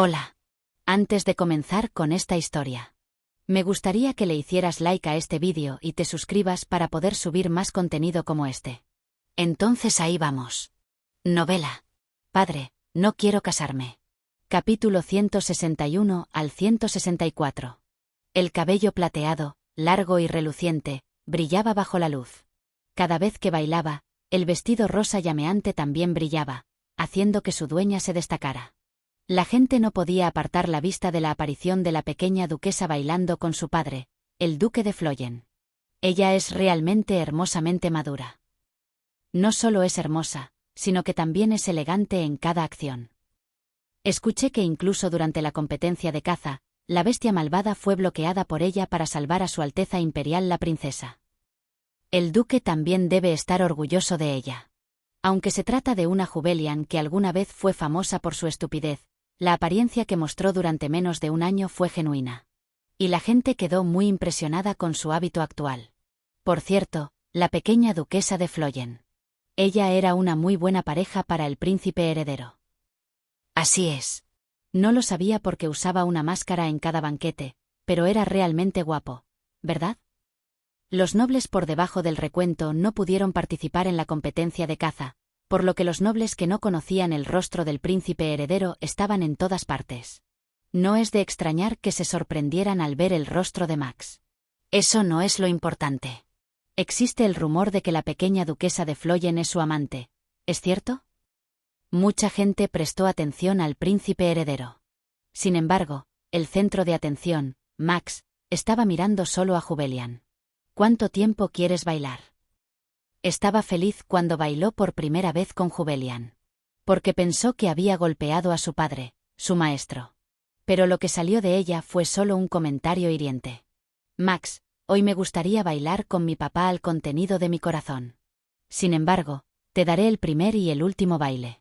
Hola. Antes de comenzar con esta historia, me gustaría que le hicieras like a este vídeo y te suscribas para poder subir más contenido como este. Entonces ahí vamos. Novela. Padre, no quiero casarme. Capítulo 161 al 164. El cabello plateado, largo y reluciente, brillaba bajo la luz. Cada vez que bailaba, el vestido rosa llameante también brillaba, haciendo que su dueña se destacara. La gente no podía apartar la vista de la aparición de la pequeña duquesa bailando con su padre, el duque de Flóyen. Ella es realmente hermosamente madura. No solo es hermosa, sino que también es elegante en cada acción. Escuché que incluso durante la competencia de caza, la bestia malvada fue bloqueada por ella para salvar a Su Alteza Imperial la princesa. El duque también debe estar orgulloso de ella. Aunque se trata de una Jubelian que alguna vez fue famosa por su estupidez, la apariencia que mostró durante menos de un año fue genuina. Y la gente quedó muy impresionada con su hábito actual. Por cierto, la pequeña duquesa de Flóyen. Ella era una muy buena pareja para el príncipe heredero. Así es. No lo sabía porque usaba una máscara en cada banquete, pero era realmente guapo, ¿verdad? Los nobles por debajo del recuento no pudieron participar en la competencia de caza, por lo que los nobles que no conocían el rostro del príncipe heredero estaban en todas partes. No es de extrañar que se sorprendieran al ver el rostro de Max. Eso no es lo importante. Existe el rumor de que la pequeña duquesa de Flóyen es su amante, ¿es cierto? Mucha gente prestó atención al príncipe heredero. Sin embargo, el centro de atención, Max, estaba mirando solo a Jubelian. ¿Cuánto tiempo quieres bailar? Estaba feliz cuando bailó por primera vez con Jubelian. Porque pensó que había golpeado a su padre, su maestro. Pero lo que salió de ella fue solo un comentario hiriente. Max, hoy me gustaría bailar con mi papá al contenido de mi corazón. Sin embargo, te daré el primer y el último baile.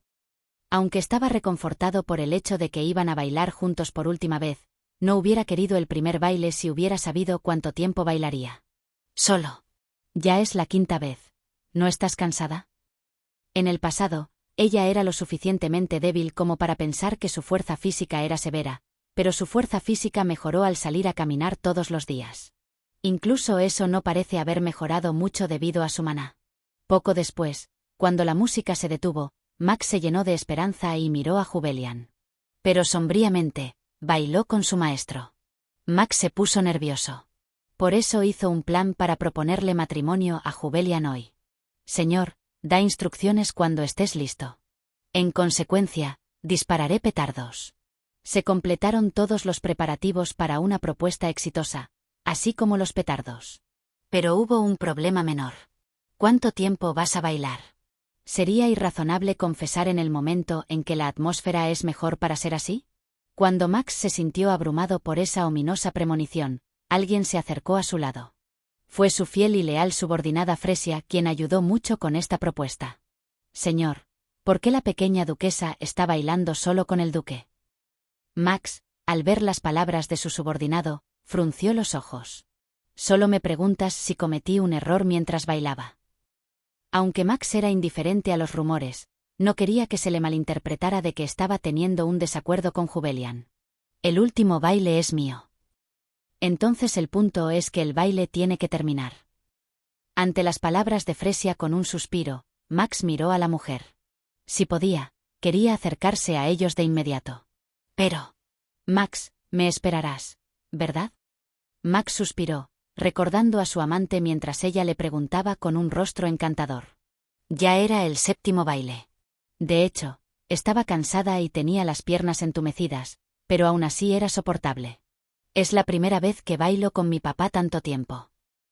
Aunque estaba reconfortado por el hecho de que iban a bailar juntos por última vez, no hubiera querido el primer baile si hubiera sabido cuánto tiempo bailaría. Solo. Ya es la quinta vez. ¿No estás cansada? En el pasado, ella era lo suficientemente débil como para pensar que su fuerza física era severa, pero su fuerza física mejoró al salir a caminar todos los días. Incluso eso no parece haber mejorado mucho debido a su maná. Poco después, cuando la música se detuvo, Max se llenó de esperanza y miró a Jubelian. Pero sombríamente, bailó con su maestro. Max se puso nervioso. Por eso hizo un plan para proponerle matrimonio a Jubelian hoy. Señor, da instrucciones cuando estés listo. En consecuencia, dispararé petardos. Se completaron todos los preparativos para una propuesta exitosa, así como los petardos. Pero hubo un problema menor. ¿Cuánto tiempo vas a bailar? ¿Sería irrazonable confesar en el momento en que la atmósfera es mejor para ser así? Cuando Max se sintió abrumado por esa ominosa premonición, alguien se acercó a su lado. Fue su fiel y leal subordinada Fresia quien ayudó mucho con esta propuesta. Señor, ¿por qué la pequeña duquesa está bailando solo con el duque? Max, al ver las palabras de su subordinado, frunció los ojos. Solo me preguntas si cometí un error mientras bailaba. Aunque Max era indiferente a los rumores, no quería que se le malinterpretara de que estaba teniendo un desacuerdo con Jubelian. El último baile es mío. Entonces el punto es que el baile tiene que terminar. Ante las palabras de Fresia con un suspiro, Max miró a la mujer. Si podía, quería acercarse a ellos de inmediato. Pero... Max, me esperarás, ¿verdad? Max suspiró, recordando a su amante mientras ella le preguntaba con un rostro encantador. Ya era el séptimo baile. De hecho, estaba cansada y tenía las piernas entumecidas, pero aún así era soportable. Es la primera vez que bailo con mi papá tanto tiempo.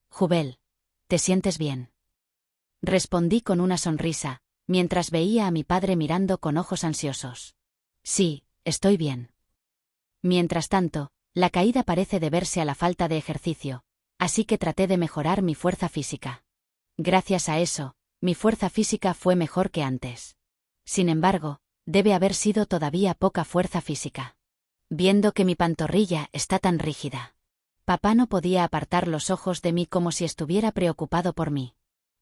Jubel, ¿te sientes bien? Respondí con una sonrisa, mientras veía a mi padre mirando con ojos ansiosos. Sí, estoy bien. Mientras tanto, la caída parece deberse a la falta de ejercicio, así que traté de mejorar mi fuerza física. Gracias a eso, mi fuerza física fue mejor que antes. Sin embargo, debe haber sido todavía poca fuerza física. Viendo que mi pantorrilla está tan rígida. Papá no podía apartar los ojos de mí como si estuviera preocupado por mí.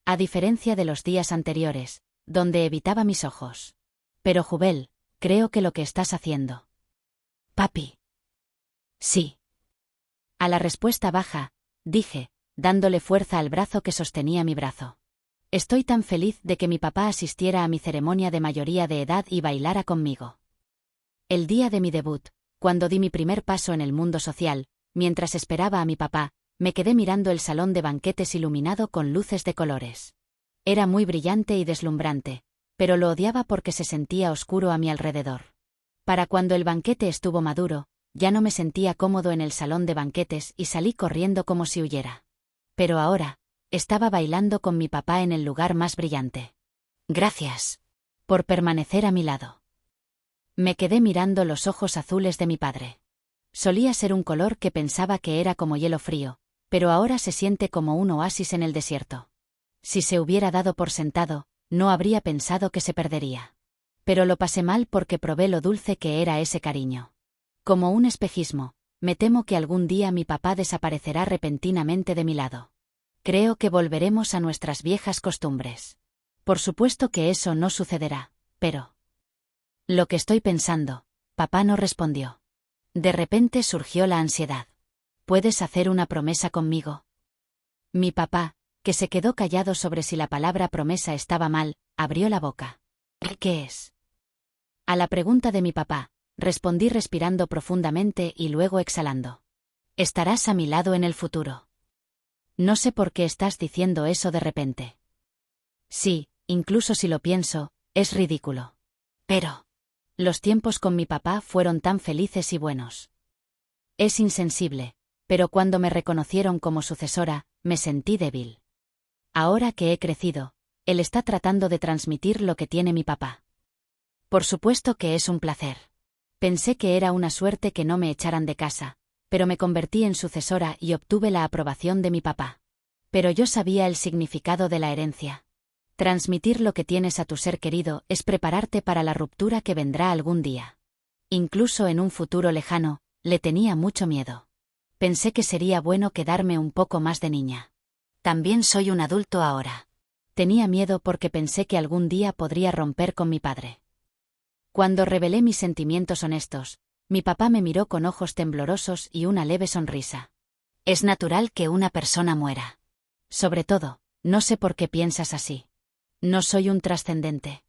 A diferencia de los días anteriores, donde evitaba mis ojos. Pero Jubel, creo que lo que estás haciendo Papi. Sí. A la respuesta baja, dije, dándole fuerza al brazo que sostenía mi brazo. Estoy tan feliz de que mi papá asistiera a mi ceremonia de mayoría de edad y bailara conmigo. El día de mi debut, cuando di mi primer paso en el mundo social, mientras esperaba a mi papá, me quedé mirando el salón de banquetes iluminado con luces de colores. Era muy brillante y deslumbrante, pero lo odiaba porque se sentía oscuro a mi alrededor. Para cuando el banquete estuvo maduro, ya no me sentía cómodo en el salón de banquetes y salí corriendo como si huyera. Pero ahora, estaba bailando con mi papá en el lugar más brillante. Gracias por permanecer a mi lado. Me quedé mirando los ojos azules de mi padre. Solía ser un color que pensaba que era como hielo frío, pero ahora se siente como un oasis en el desierto. Si se hubiera dado por sentado, no habría pensado que se perdería. Pero lo pasé mal porque probé lo dulce que era ese cariño. Como un espejismo, me temo que algún día mi papá desaparecerá repentinamente de mi lado. Creo que volveremos a nuestras viejas costumbres. Por supuesto que eso no sucederá, pero... Lo que estoy pensando, papá no respondió. De repente surgió la ansiedad. ¿Puedes hacer una promesa conmigo? Mi papá, que se quedó callado sobre si la palabra promesa estaba mal, abrió la boca. ¿Qué es? A la pregunta de mi papá, respondí respirando profundamente y luego exhalando. Estarás a mi lado en el futuro. No sé por qué estás diciendo eso de repente. Sí, incluso si lo pienso, es ridículo. Pero... los tiempos con mi papá fueron tan felices y buenos. Es insensible, pero cuando me reconocieron como sucesora, me sentí débil. Ahora que he crecido, él está tratando de transmitir lo que tiene mi papá. Por supuesto que es un placer. Pensé que era una suerte que no me echaran de casa, pero me convertí en sucesora y obtuve la aprobación de mi papá. Pero yo sabía el significado de la herencia. Transmitir lo que tienes a tu ser querido es prepararte para la ruptura que vendrá algún día. Incluso en un futuro lejano, le tenía mucho miedo. Pensé que sería bueno quedarme un poco más de niña. También soy un adulto ahora. Tenía miedo porque pensé que algún día podría romper con mi padre. Cuando revelé mis sentimientos honestos, mi papá me miró con ojos temblorosos y una leve sonrisa. Es natural que una persona muera. Sobre todo, no sé por qué piensas así. No soy un trascendente.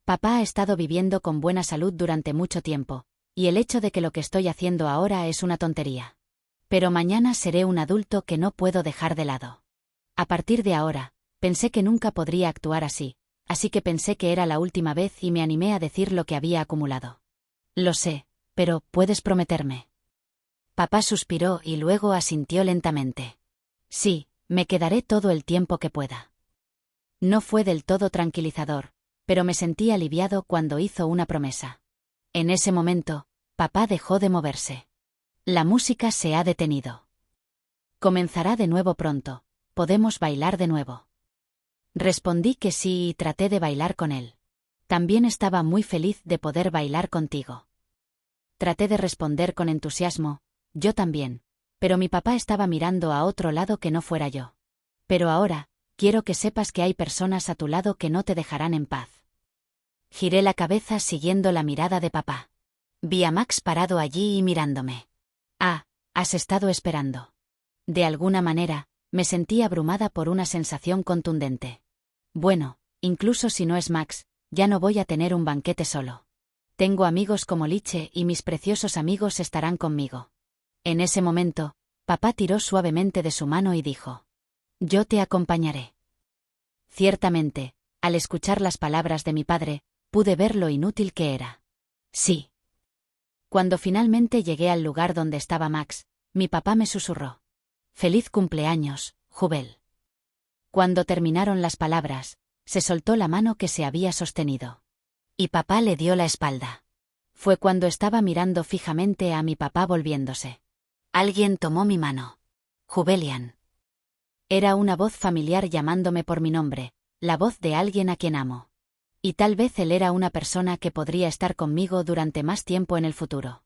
Papá ha estado viviendo con buena salud durante mucho tiempo, y el hecho de que lo que estoy haciendo ahora es una tontería. Pero mañana seré un adulto que no puedo dejar de lado. A partir de ahora, pensé que nunca podría actuar así que pensé que era la última vez y me animé a decir lo que había acumulado. Lo sé, pero ¿puedes prometerme? Papá suspiró y luego asintió lentamente. Sí, me quedaré todo el tiempo que pueda. No fue del todo tranquilizador, pero me sentí aliviado cuando hizo una promesa. En ese momento, papá dejó de moverse. La música se ha detenido. Comenzará de nuevo pronto. ¿Podemos bailar de nuevo? Respondí que sí y traté de bailar con él. También estaba muy feliz de poder bailar contigo. Traté de responder con entusiasmo, yo también, pero mi papá estaba mirando a otro lado que no fuera yo. Pero ahora, quiero que sepas que hay personas a tu lado que no te dejarán en paz. Giré la cabeza siguiendo la mirada de papá. Vi a Max parado allí y mirándome. Ah, has estado esperando. De alguna manera, me sentí abrumada por una sensación contundente. Bueno, incluso si no es Max, ya no voy a tener un banquete solo. Tengo amigos como Liche y mis preciosos amigos estarán conmigo. En ese momento, papá tiró suavemente de su mano y dijo: yo te acompañaré. Ciertamente, al escuchar las palabras de mi padre, pude ver lo inútil que era. Sí. Cuando finalmente llegué al lugar donde estaba Max, mi papá me susurró: «Feliz cumpleaños, Jubel». Cuando terminaron las palabras, se soltó la mano que se había sostenido. Y papá le dio la espalda. Fue cuando estaba mirando fijamente a mi papá volviéndose. Alguien tomó mi mano. Jubelian. Era una voz familiar llamándome por mi nombre, la voz de alguien a quien amo. Y tal vez él era una persona que podría estar conmigo durante más tiempo en el futuro.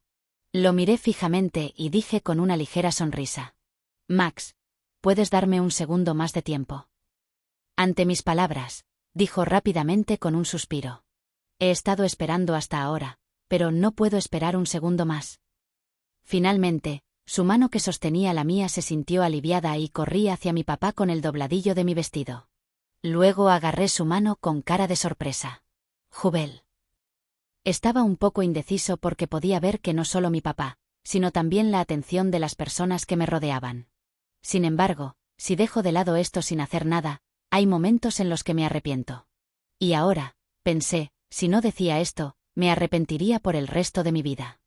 Lo miré fijamente y dije con una ligera sonrisa: «Max, ¿puedes darme un segundo más de tiempo?» Ante mis palabras, dijo rápidamente con un suspiro: «He estado esperando hasta ahora, pero no puedo esperar un segundo más. Finalmente, su mano que sostenía la mía se sintió aliviada y corrí hacia mi papá con el dobladillo de mi vestido. Luego agarré su mano con cara de sorpresa. Jubel. Estaba un poco indeciso porque podía ver que no solo mi papá, sino también la atención de las personas que me rodeaban. Sin embargo, si dejo de lado esto sin hacer nada, hay momentos en los que me arrepiento. Y ahora, pensé, si no decía esto, me arrepentiría por el resto de mi vida.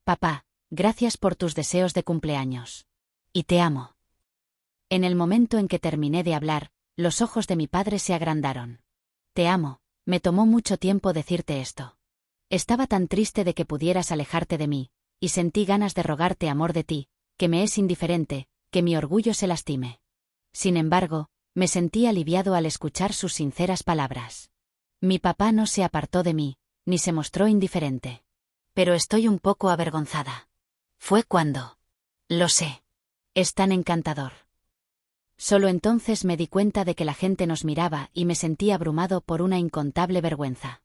Papá, gracias por tus deseos de cumpleaños. Y te amo. En el momento en que terminé de hablar, los ojos de mi padre se agrandaron. Te amo, me tomó mucho tiempo decirte esto. Estaba tan triste de que pudieras alejarte de mí, y sentí ganas de rogarte amor de ti, que me es indiferente, que mi orgullo se lastime. Sin embargo, me sentí aliviado al escuchar sus sinceras palabras. Mi papá no se apartó de mí, ni se mostró indiferente. Pero estoy un poco avergonzada. Fue cuando. Lo sé. Es tan encantador. Solo entonces me di cuenta de que la gente nos miraba y me sentí abrumado por una incontable vergüenza.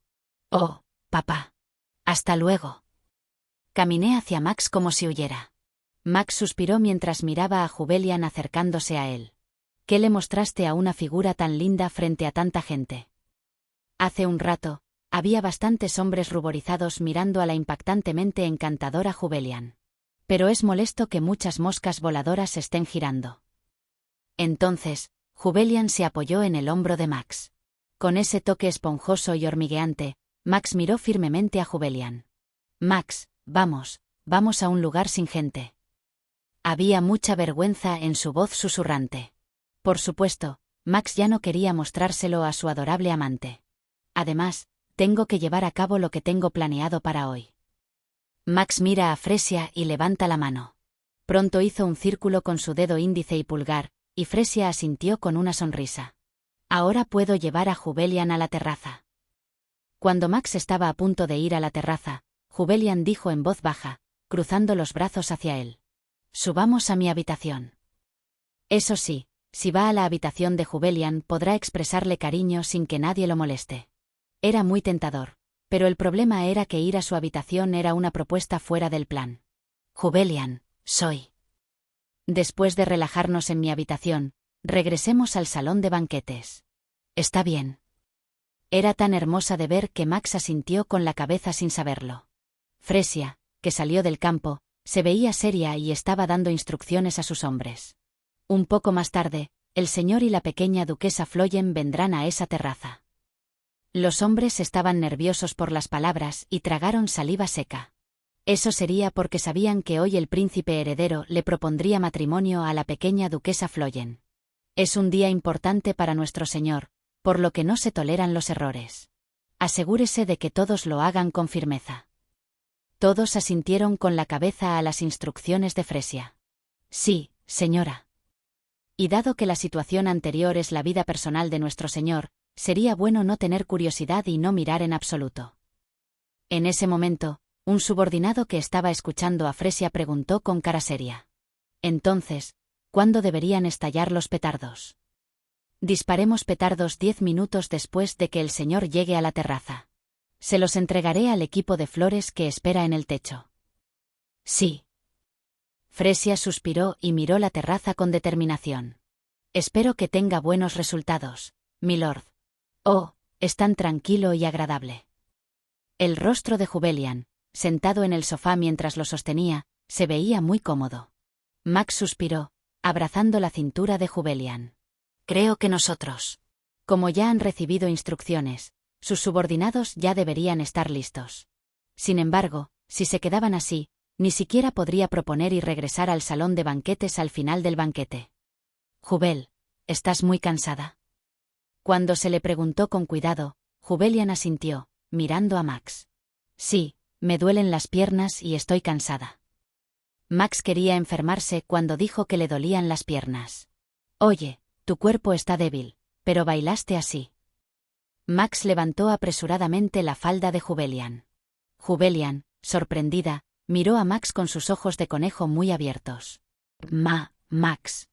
Oh, papá. Hasta luego. Caminé hacia Max como si huyera. Max suspiró mientras miraba a Jubelian acercándose a él. ¿Qué le mostraste a una figura tan linda frente a tanta gente? Hace un rato, había bastantes hombres ruborizados mirando a la impactantemente encantadora Jubelian. Pero es molesto que muchas moscas voladoras estén girando. Entonces, Jubelian se apoyó en el hombro de Max. Con ese toque esponjoso y hormigueante, Max miró firmemente a Jubelian. Max, vamos a un lugar sin gente. Había mucha vergüenza en su voz susurrante. Por supuesto, Max ya no quería mostrárselo a su adorable amante. Además, tengo que llevar a cabo lo que tengo planeado para hoy. Max mira a Fresia y levanta la mano. Pronto hizo un círculo con su dedo índice y pulgar, y Fresia asintió con una sonrisa. Ahora puedo llevar a Jubelian a la terraza. Cuando Max estaba a punto de ir a la terraza, Jubelian dijo en voz baja, cruzando los brazos hacia él. Subamos a mi habitación. Eso sí, si va a la habitación de Jubelian podrá expresarle cariño sin que nadie lo moleste. Era muy tentador, pero el problema era que ir a su habitación era una propuesta fuera del plan. Jubelian, soy. Después de relajarnos en mi habitación, regresemos al salón de banquetes. Está bien. Era tan hermosa de ver que Max asintió con la cabeza sin saberlo. Fresia, que salió del campo, se veía seria y estaba dando instrucciones a sus hombres. Un poco más tarde, el señor y la pequeña duquesa Floyen vendrán a esa terraza. Los hombres estaban nerviosos por las palabras y tragaron saliva seca. Eso sería porque sabían que hoy el príncipe heredero le propondría matrimonio a la pequeña duquesa Floyen. Es un día importante para nuestro señor, por lo que no se toleran los errores. Asegúrese de que todos lo hagan con firmeza. Todos asintieron con la cabeza a las instrucciones de Fresia. Sí, señora. Y dado que la situación anterior es la vida personal de nuestro señor, sería bueno no tener curiosidad y no mirar en absoluto. En ese momento, un subordinado que estaba escuchando a Fresia preguntó con cara seria. Entonces, ¿cuándo deberían estallar los petardos? Disparemos petardos 10 minutos después de que el señor llegue a la terraza. Se los entregaré al equipo de flores que espera en el techo. Sí. Fresia suspiró y miró la terraza con determinación. Espero que tenga buenos resultados, milord. Oh, es tan tranquilo y agradable. El rostro de Jubelian, sentado en el sofá mientras lo sostenía, se veía muy cómodo. Max suspiró, abrazando la cintura de Jubelian. Creo que nosotros. Como ya han recibido instrucciones, sus subordinados ya deberían estar listos. Sin embargo, si se quedaban así, ni siquiera podría proponer y regresar al salón de banquetes al final del banquete. Jubel, ¿estás muy cansada? Cuando se le preguntó con cuidado, Jubelian asintió, mirando a Max. Sí, me duelen las piernas y estoy cansada. Max quería enfermarse cuando dijo que le dolían las piernas. Oye, tu cuerpo está débil, pero bailaste así. Max levantó apresuradamente la falda de Jubelian. Jubelian, sorprendida, miró a Max con sus ojos de conejo muy abiertos. Max.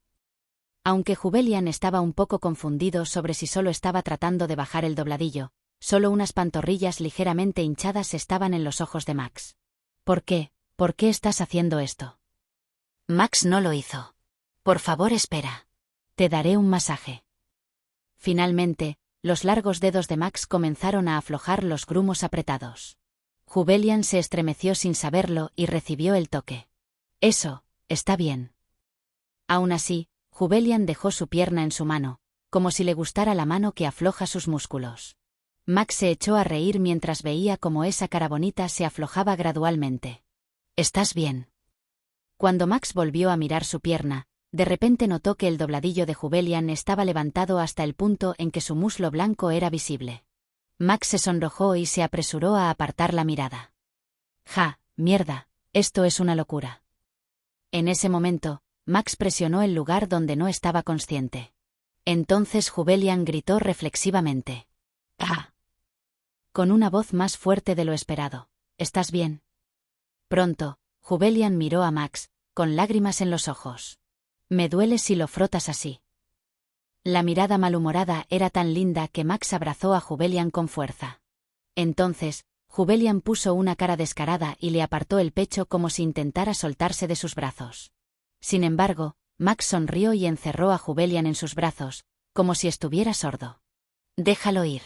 Aunque Jubelian estaba un poco confundido sobre si solo estaba tratando de bajar el dobladillo, Solo unas pantorrillas ligeramente hinchadas estaban en los ojos de Max. ¿Por qué? ¿Por qué estás haciendo esto? Max no lo hizo. Por favor, espera. Te daré un masaje. Finalmente, los largos dedos de Max comenzaron a aflojar los grumos apretados. Jubelian se estremeció sin saberlo y recibió el toque. Eso, está bien. Aún así, Jubelian dejó su pierna en su mano, como si le gustara la mano que afloja sus músculos. Max se echó a reír mientras veía cómo esa cara bonita se aflojaba gradualmente. ¿Estás bien? Cuando Max volvió a mirar su pierna, de repente notó que el dobladillo de Jubelian estaba levantado hasta el punto en que su muslo blanco era visible. Max se sonrojó y se apresuró a apartar la mirada. ¡Ja, mierda! Esto es una locura. En ese momento, Max presionó el lugar donde no estaba consciente. Entonces Jubelian gritó reflexivamente. ¡Ah! Con una voz más fuerte de lo esperado. ¿Estás bien? Pronto, Jubelian miró a Max, con lágrimas en los ojos. Me duele si lo frotas así. La mirada malhumorada era tan linda que Max abrazó a Jubelian con fuerza. Entonces, Jubelian puso una cara descarada y le apartó el pecho como si intentara soltarse de sus brazos. Sin embargo, Max sonrió y encerró a Jubelian en sus brazos, como si estuviera sordo. Déjalo ir.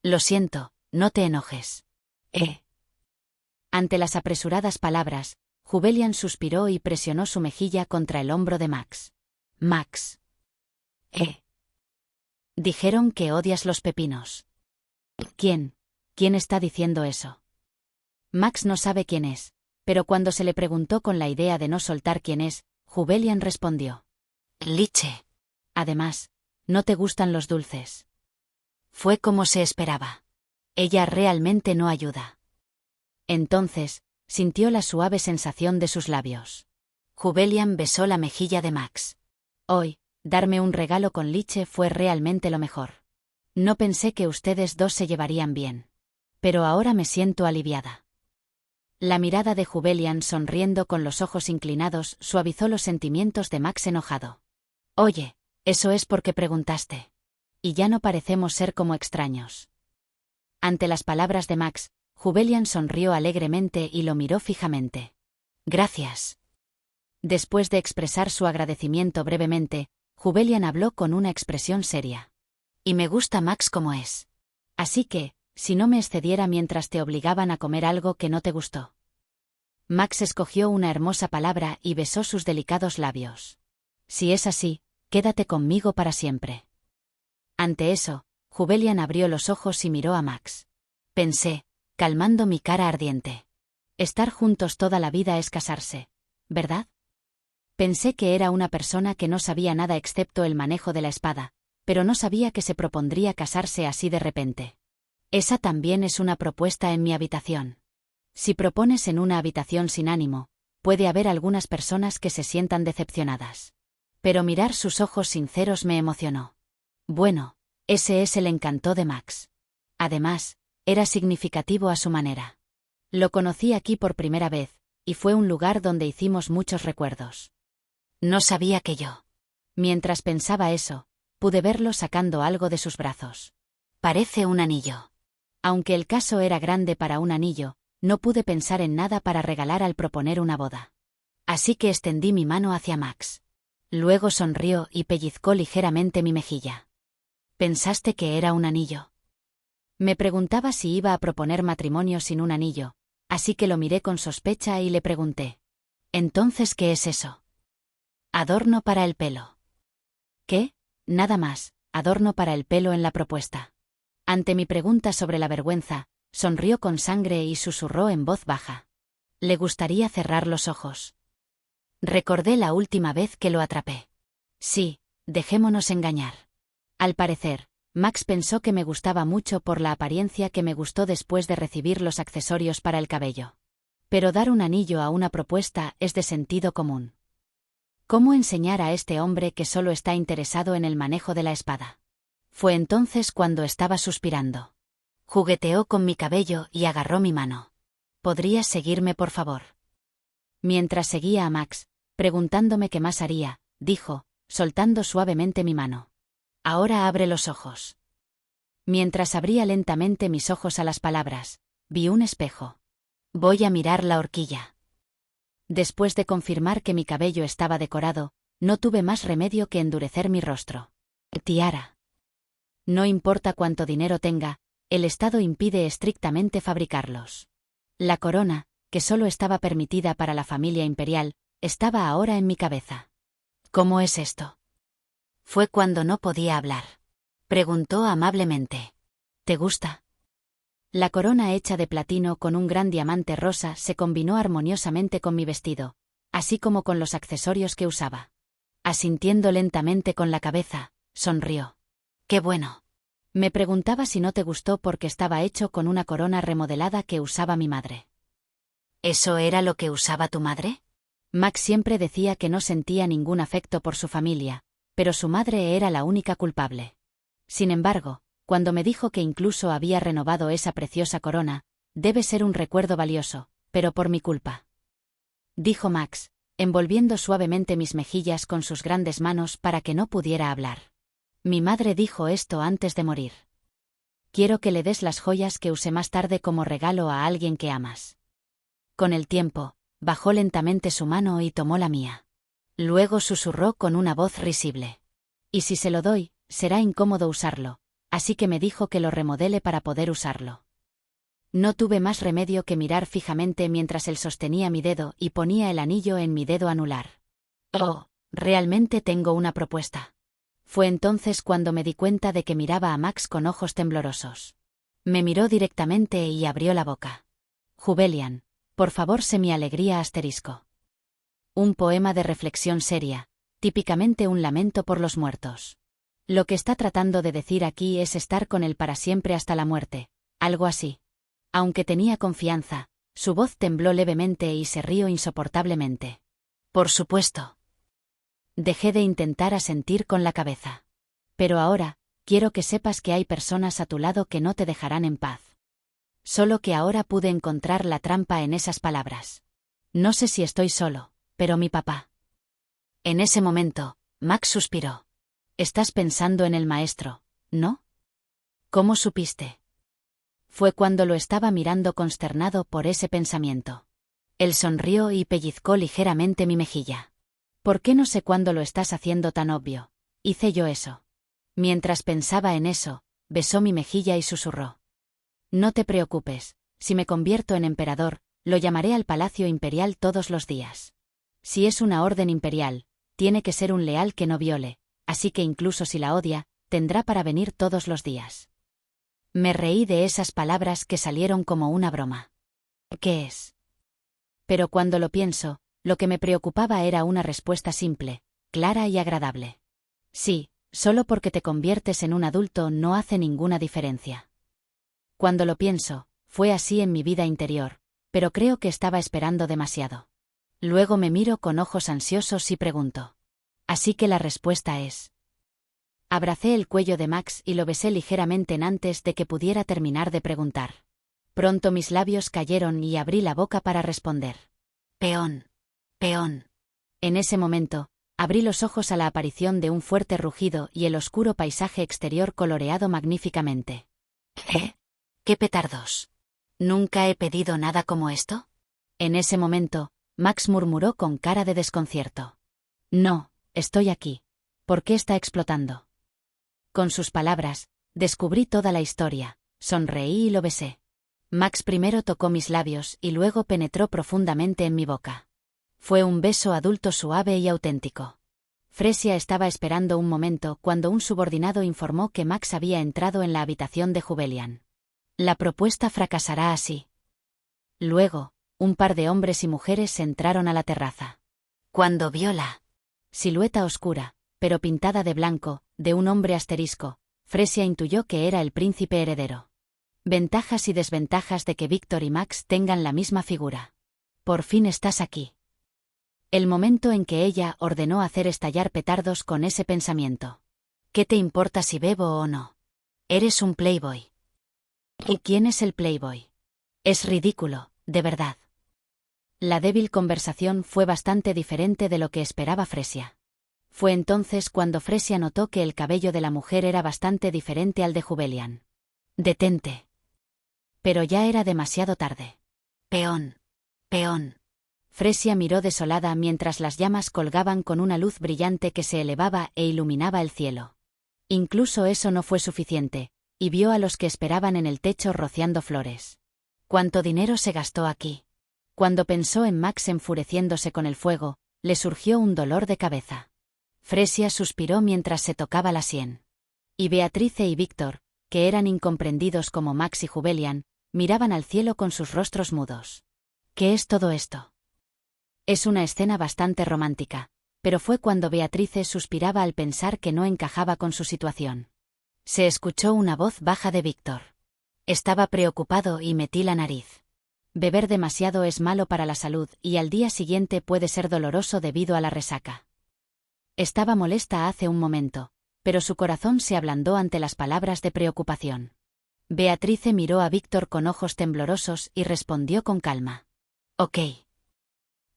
Lo siento, no te enojes. Ante las apresuradas palabras, Jubelian suspiró y presionó su mejilla contra el hombro de Max. Max. Dijeron que odias los pepinos. ¿Quién? ¿Quién está diciendo eso? Max no sabe quién es, pero cuando se le preguntó con la idea de no soltar quién es, Jubelian respondió. Liche. Además, no te gustan los dulces. Fue como se esperaba. Ella realmente no ayuda. Entonces, sintió la suave sensación de sus labios. Jubelian besó la mejilla de Max. Hoy, darme un regalo con Liche fue realmente lo mejor. No pensé que ustedes dos se llevarían bien. Pero ahora me siento aliviada. La mirada de Jubelian sonriendo con los ojos inclinados suavizó los sentimientos de Max enojado. Oye, eso es porque preguntaste. Y ya no parecemos ser como extraños. Ante las palabras de Max, Jubelian sonrió alegremente y lo miró fijamente. Gracias. Después de expresar su agradecimiento brevemente, Jubelian habló con una expresión seria. Y me gusta Max como es. Así que, si no me excediera mientras te obligaban a comer algo que no te gustó. Max escogió una hermosa palabra y besó sus delicados labios. Si es así, quédate conmigo para siempre. Ante eso, Jubelian abrió los ojos y miró a Max. Pensé, calmando mi cara ardiente. Estar juntos toda la vida es casarse, ¿verdad? Pensé que era una persona que no sabía nada excepto el manejo de la espada, pero no sabía que se propondría casarse así de repente. Esa también es una propuesta en mi habitación. Si propones en una habitación sin ánimo, puede haber algunas personas que se sientan decepcionadas. Pero mirar sus ojos sinceros me emocionó. Bueno, ese es el encanto de Max. Además, era significativo a su manera. Lo conocí aquí por primera vez, y fue un lugar donde hicimos muchos recuerdos. No sabía que yo. Mientras pensaba eso, pude verlo sacando algo de sus brazos. Parece un anillo. Aunque el caso era grande para un anillo, no pude pensar en nada para regalar al proponer una boda. Así que extendí mi mano hacia Max. Luego sonrió y pellizcó ligeramente mi mejilla. ¿Pensaste que era un anillo? Me preguntaba si iba a proponer matrimonio sin un anillo, así que lo miré con sospecha y le pregunté. ¿Entonces qué es eso? Adorno para el pelo. ¿Qué? Nada más, adorno para el pelo en la propuesta. Ante mi pregunta sobre la vergüenza, sonrió con sangre y susurró en voz baja. Le gustaría cerrar los ojos. Recordé la última vez que lo atrapé. Sí, dejémonos engañar. Al parecer, Max pensó que me gustaba mucho por la apariencia que me gustó después de recibir los accesorios para el cabello. Pero dar un anillo a una propuesta es de sentido común. ¿Cómo enseñar a este hombre que solo está interesado en el manejo de la espada? Fue entonces cuando estaba suspirando. Jugueteó con mi cabello y agarró mi mano. ¿Podrías seguirme, por favor? Mientras seguía a Max, preguntándome qué más haría, dijo, soltando suavemente mi mano. Ahora abre los ojos. Mientras abría lentamente mis ojos a las palabras, vi un espejo. Voy a mirar la horquilla. Después de confirmar que mi cabello estaba decorado, no tuve más remedio que endurecer mi rostro. Tiara. No importa cuánto dinero tenga, el Estado impide estrictamente fabricarlos. La corona, que solo estaba permitida para la familia imperial, estaba ahora en mi cabeza. ¿Cómo es esto? Fue cuando no podía hablar. Preguntó amablemente. ¿Te gusta? La corona hecha de platino con un gran diamante rosa se combinó armoniosamente con mi vestido, así como con los accesorios que usaba. Asintiendo lentamente con la cabeza, sonrió. ¡Qué bueno! Me preguntaba si no te gustó porque estaba hecho con una corona remodelada que usaba mi madre. ¿Eso era lo que usaba tu madre? Max siempre decía que no sentía ningún afecto por su familia, pero su madre era la única culpable. Sin embargo, cuando me dijo que incluso había renovado esa preciosa corona, debe ser un recuerdo valioso, pero por mi culpa. Dijo Max, envolviendo suavemente mis mejillas con sus grandes manos para que no pudiera hablar. Mi madre dijo esto antes de morir. Quiero que le des las joyas que usé más tarde como regalo a alguien que amas. Con el tiempo, bajó lentamente su mano y tomó la mía. Luego susurró con una voz risible. Y si se lo doy, será incómodo usarlo, así que me dijo que lo remodele para poder usarlo. No tuve más remedio que mirar fijamente mientras él sostenía mi dedo y ponía el anillo en mi dedo anular. Oh, realmente tengo una propuesta. Fue entonces cuando me di cuenta de que miraba a Max con ojos temblorosos. Me miró directamente y abrió la boca. Jubelian, por favor, sé mi alegría asterisco. Un poema de reflexión seria, típicamente un lamento por los muertos. Lo que está tratando de decir aquí es estar con él para siempre hasta la muerte, algo así. Aunque tenía confianza, su voz tembló levemente y se rió insoportablemente. Por supuesto. Dejé de intentar asentir con la cabeza. Pero ahora, quiero que sepas que hay personas a tu lado que no te dejarán en paz. Solo que ahora pude encontrar la trampa en esas palabras. No sé si estoy solo, pero mi papá. En ese momento, Max suspiró. Estás pensando en el maestro, ¿no? ¿Cómo supiste? Fue cuando lo estaba mirando consternado por ese pensamiento. Él sonrió y pellizcó ligeramente mi mejilla. ¿Por qué no sé cuándo lo estás haciendo tan obvio? Hice yo eso. Mientras pensaba en eso, besó mi mejilla y susurró. No te preocupes, si me convierto en emperador, lo llamaré al Palacio Imperial todos los días. Si es una orden imperial, tiene que ser un leal que no viole, así que incluso si la odia, tendrá para venir todos los días. Me reí de esas palabras que salieron como una broma. ¿Qué es? Pero cuando lo pienso, lo que me preocupaba era una respuesta simple, clara y agradable. Sí, solo porque te conviertes en un adulto no hace ninguna diferencia. Cuando lo pienso, fue así en mi vida interior, pero creo que estaba esperando demasiado. Luego me miro con ojos ansiosos y pregunto. Así que la respuesta es. Abracé el cuello de Max y lo besé ligeramente antes de que pudiera terminar de preguntar. Pronto mis labios cayeron y abrí la boca para responder. Peón. Peón. En ese momento, abrí los ojos a la aparición de un fuerte rugido y el oscuro paisaje exterior coloreado magníficamente. ¿Qué petardos? ¿Nunca he pedido nada como esto? En ese momento, Max murmuró con cara de desconcierto. No, estoy aquí. ¿Por qué está explotando? Con sus palabras, descubrí toda la historia, sonreí y lo besé. Max primero tocó mis labios y luego penetró profundamente en mi boca. Fue un beso adulto suave y auténtico. Fresia estaba esperando un momento cuando un subordinado informó que Max había entrado en la habitación de Jubelian. La propuesta fracasará así. Luego, un par de hombres y mujeres entraron a la terraza. Cuando vio la silueta oscura, pero pintada de blanco, de un hombre asterisco, Fresia intuyó que era el príncipe heredero. Ventajas y desventajas de que Víctor y Max tengan la misma figura. Por fin estás aquí. El momento en que ella ordenó hacer estallar petardos con ese pensamiento. ¿Qué te importa si bebo o no? Eres un playboy. ¿Y quién es el playboy? Es ridículo, de verdad. La débil conversación fue bastante diferente de lo que esperaba Fresia. Fue entonces cuando Fresia notó que el cabello de la mujer era bastante diferente al de Jubelian. Detente. Pero ya era demasiado tarde. Peón. Peón. Fresia miró desolada mientras las llamas colgaban con una luz brillante que se elevaba e iluminaba el cielo. Incluso eso no fue suficiente, y vio a los que esperaban en el techo rociando flores. ¿Cuánto dinero se gastó aquí? Cuando pensó en Max enfureciéndose con el fuego, le surgió un dolor de cabeza. Fresia suspiró mientras se tocaba la sien. Y Beatrice y Víctor, que eran incomprendidos como Max y Jubelian, miraban al cielo con sus rostros mudos. ¿Qué es todo esto? Es una escena bastante romántica, pero fue cuando Beatrice suspiraba al pensar que no encajaba con su situación. Se escuchó una voz baja de Víctor. Estaba preocupado y metí la nariz. Beber demasiado es malo para la salud y al día siguiente puede ser doloroso debido a la resaca. Estaba molesta hace un momento, pero su corazón se ablandó ante las palabras de preocupación. Beatrice miró a Víctor con ojos temblorosos y respondió con calma. Ok.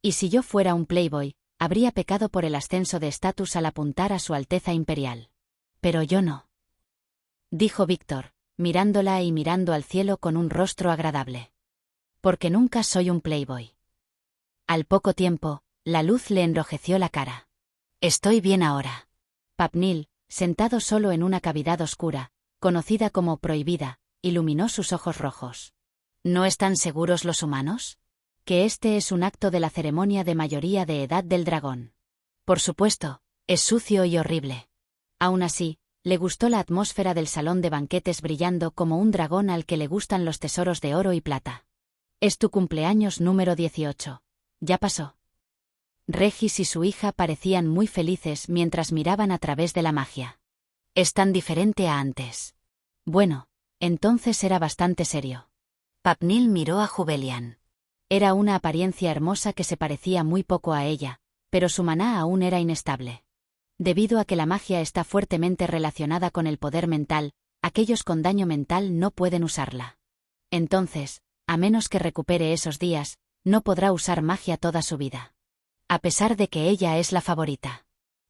Y si yo fuera un playboy, habría pecado por el ascenso de estatus al apuntar a su Alteza Imperial. Pero yo no. Dijo Víctor, mirándola y mirando al cielo con un rostro agradable. Porque nunca soy un playboy. Al poco tiempo, la luz le enrojeció la cara. Estoy bien ahora. Papnil, sentado solo en una cavidad oscura, conocida como prohibida, iluminó sus ojos rojos. ¿No están seguros los humanos? Que este es un acto de la ceremonia de mayoría de edad del dragón. Por supuesto, es sucio y horrible. Aún así, le gustó la atmósfera del salón de banquetes brillando como un dragón al que le gustan los tesoros de oro y plata. Es tu cumpleaños número 18. Ya pasó. Regis y su hija parecían muy felices mientras miraban a través de la magia. Es tan diferente a antes. Bueno, entonces era bastante serio. Papnil miró a Jubelian. Era una apariencia hermosa que se parecía muy poco a ella, pero su maná aún era inestable. Debido a que la magia está fuertemente relacionada con el poder mental, aquellos con daño mental no pueden usarla. Entonces, a menos que recupere esos días, no podrá usar magia toda su vida. A pesar de que ella es la favorita.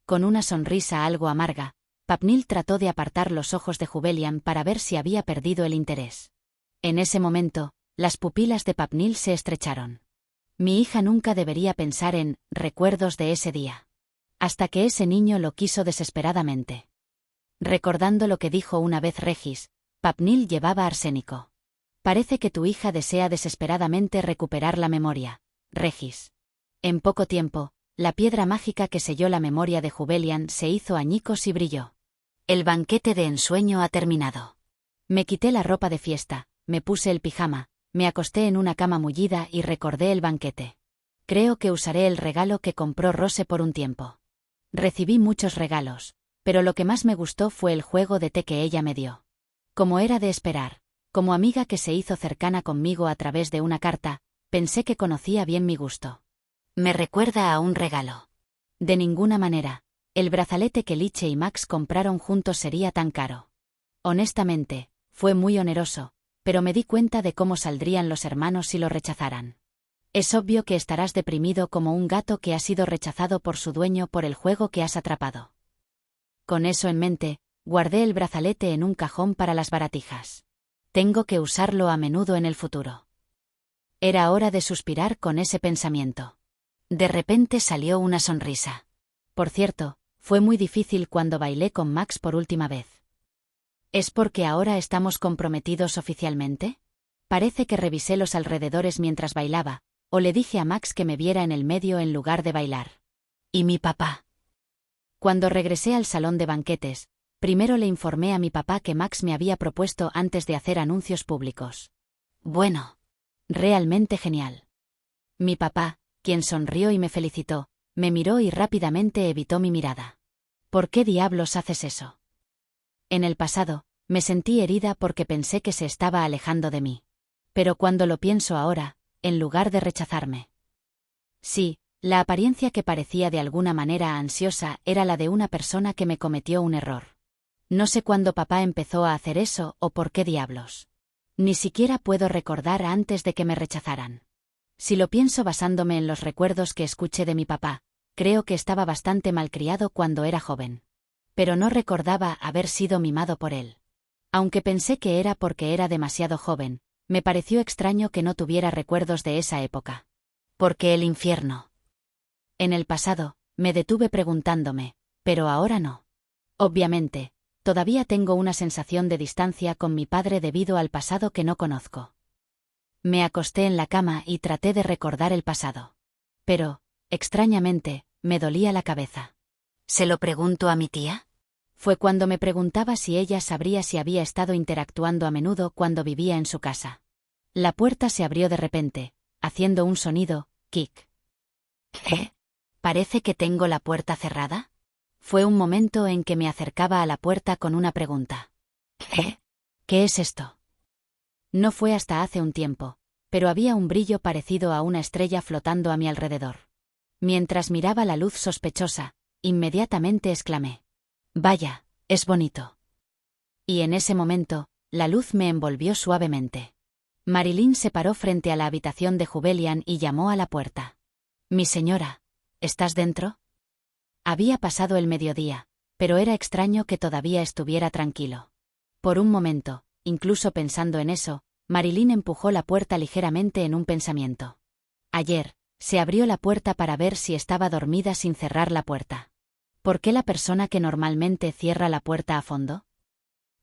Con una sonrisa algo amarga, Papnil trató de apartar los ojos de Jubelian para ver si había perdido el interés. En ese momento, las pupilas de Papnil se estrecharon. Mi hija nunca debería pensar en recuerdos de ese día. Hasta que ese niño lo quiso desesperadamente. Recordando lo que dijo una vez Regis, Papnil llevaba arsénico. Parece que tu hija desea desesperadamente recuperar la memoria, Regis. En poco tiempo, la piedra mágica que selló la memoria de Jubelian se hizo añicos y brilló. El banquete de ensueño ha terminado. Me quité la ropa de fiesta, me puse el pijama, me acosté en una cama mullida y recordé el banquete. Creo que usaré el regalo que compró Rose por un tiempo. Recibí muchos regalos, pero lo que más me gustó fue el juego de té que ella me dio. Como era de esperar, como amiga que se hizo cercana conmigo a través de una carta, pensé que conocía bien mi gusto. Me recuerda a un regalo. De ninguna manera, el brazalete que Liche y Max compraron juntos sería tan caro. Honestamente, fue muy oneroso, pero me di cuenta de cómo saldrían los hermanos si lo rechazaran. Es obvio que estarás deprimido como un gato que ha sido rechazado por su dueño por el juego que has atrapado. Con eso en mente, guardé el brazalete en un cajón para las baratijas. Tengo que usarlo a menudo en el futuro. Era hora de suspirar con ese pensamiento. De repente salió una sonrisa. Por cierto, fue muy difícil cuando bailé con Max por última vez. ¿Es porque ahora estamos comprometidos oficialmente? Parece que revisé los alrededores mientras bailaba, o le dije a Max que me viera en el medio en lugar de bailar. ¿Y mi papá? Cuando regresé al salón de banquetes, primero le informé a mi papá que Max me había propuesto antes de hacer anuncios públicos. Bueno. Realmente genial. Mi papá, quien sonrió y me felicitó, me miró y rápidamente evitó mi mirada. ¿Por qué diablos haces eso? En el pasado, me sentí herida porque pensé que se estaba alejando de mí. Pero cuando lo pienso ahora, en lugar de rechazarme. Sí, la apariencia que parecía de alguna manera ansiosa era la de una persona que me cometió un error. No sé cuándo papá empezó a hacer eso o por qué diablos. Ni siquiera puedo recordar antes de que me rechazaran. Si lo pienso basándome en los recuerdos que escuché de mi papá, creo que estaba bastante malcriado cuando era joven. Pero no recordaba haber sido mimado por él. Aunque pensé que era porque era demasiado joven, me pareció extraño que no tuviera recuerdos de esa época. ¿Por qué el infierno? En el pasado, me detuve preguntándome, pero ahora no. Obviamente, todavía tengo una sensación de distancia con mi padre debido al pasado que no conozco. Me acosté en la cama y traté de recordar el pasado. Pero, extrañamente, me dolía la cabeza. ¿Se lo pregunto a mi tía? Fue cuando me preguntaba si ella sabría si había estado interactuando a menudo cuando vivía en su casa. La puerta se abrió de repente, haciendo un sonido, kick. ¿Qué? ¿Parece que tengo la puerta cerrada? Fue un momento en que me acercaba a la puerta con una pregunta. ¿Qué? ¿Qué es esto? No fue hasta hace un tiempo, pero había un brillo parecido a una estrella flotando a mi alrededor. Mientras miraba la luz sospechosa, inmediatamente exclamé: «Vaya, es bonito». Y en ese momento, la luz me envolvió suavemente. Marilyn se paró frente a la habitación de Jubelian y llamó a la puerta. «Mi señora, ¿estás dentro?» Había pasado el mediodía, pero era extraño que todavía estuviera tranquilo. Por un momento, incluso pensando en eso, Marilyn empujó la puerta ligeramente en un pensamiento. Ayer, se abrió la puerta para ver si estaba dormida sin cerrar la puerta. ¿Por qué la persona que normalmente cierra la puerta a fondo?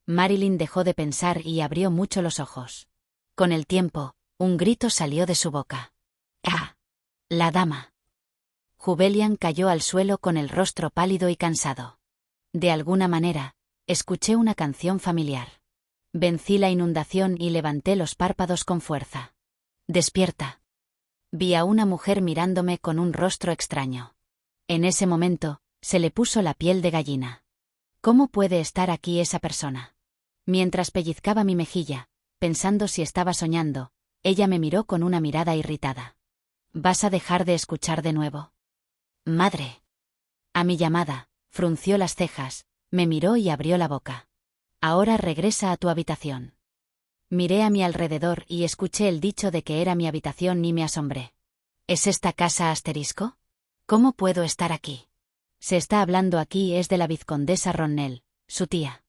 Marilyn dejó de pensar y abrió mucho los ojos. Con el tiempo, un grito salió de su boca. ¡Ah! La dama. Jubelian cayó al suelo con el rostro pálido y cansado. De alguna manera, escuché una canción familiar. Vencí la inundación y levanté los párpados con fuerza. «Despierta». Vi a una mujer mirándome con un rostro extraño. En ese momento, se le puso la piel de gallina. ¿Cómo puede estar aquí esa persona? Mientras pellizcaba mi mejilla, pensando si estaba soñando, ella me miró con una mirada irritada. ¿Vas a dejar de escuchar de nuevo? Madre. A mi llamada, frunció las cejas, me miró y abrió la boca. Ahora regresa a tu habitación. Miré a mi alrededor y escuché el dicho de que era mi habitación y me asombré. ¿Es esta casa asterisco? ¿Cómo puedo estar aquí? Se está hablando aquí es de la vizcondesa Ronnel, su tía.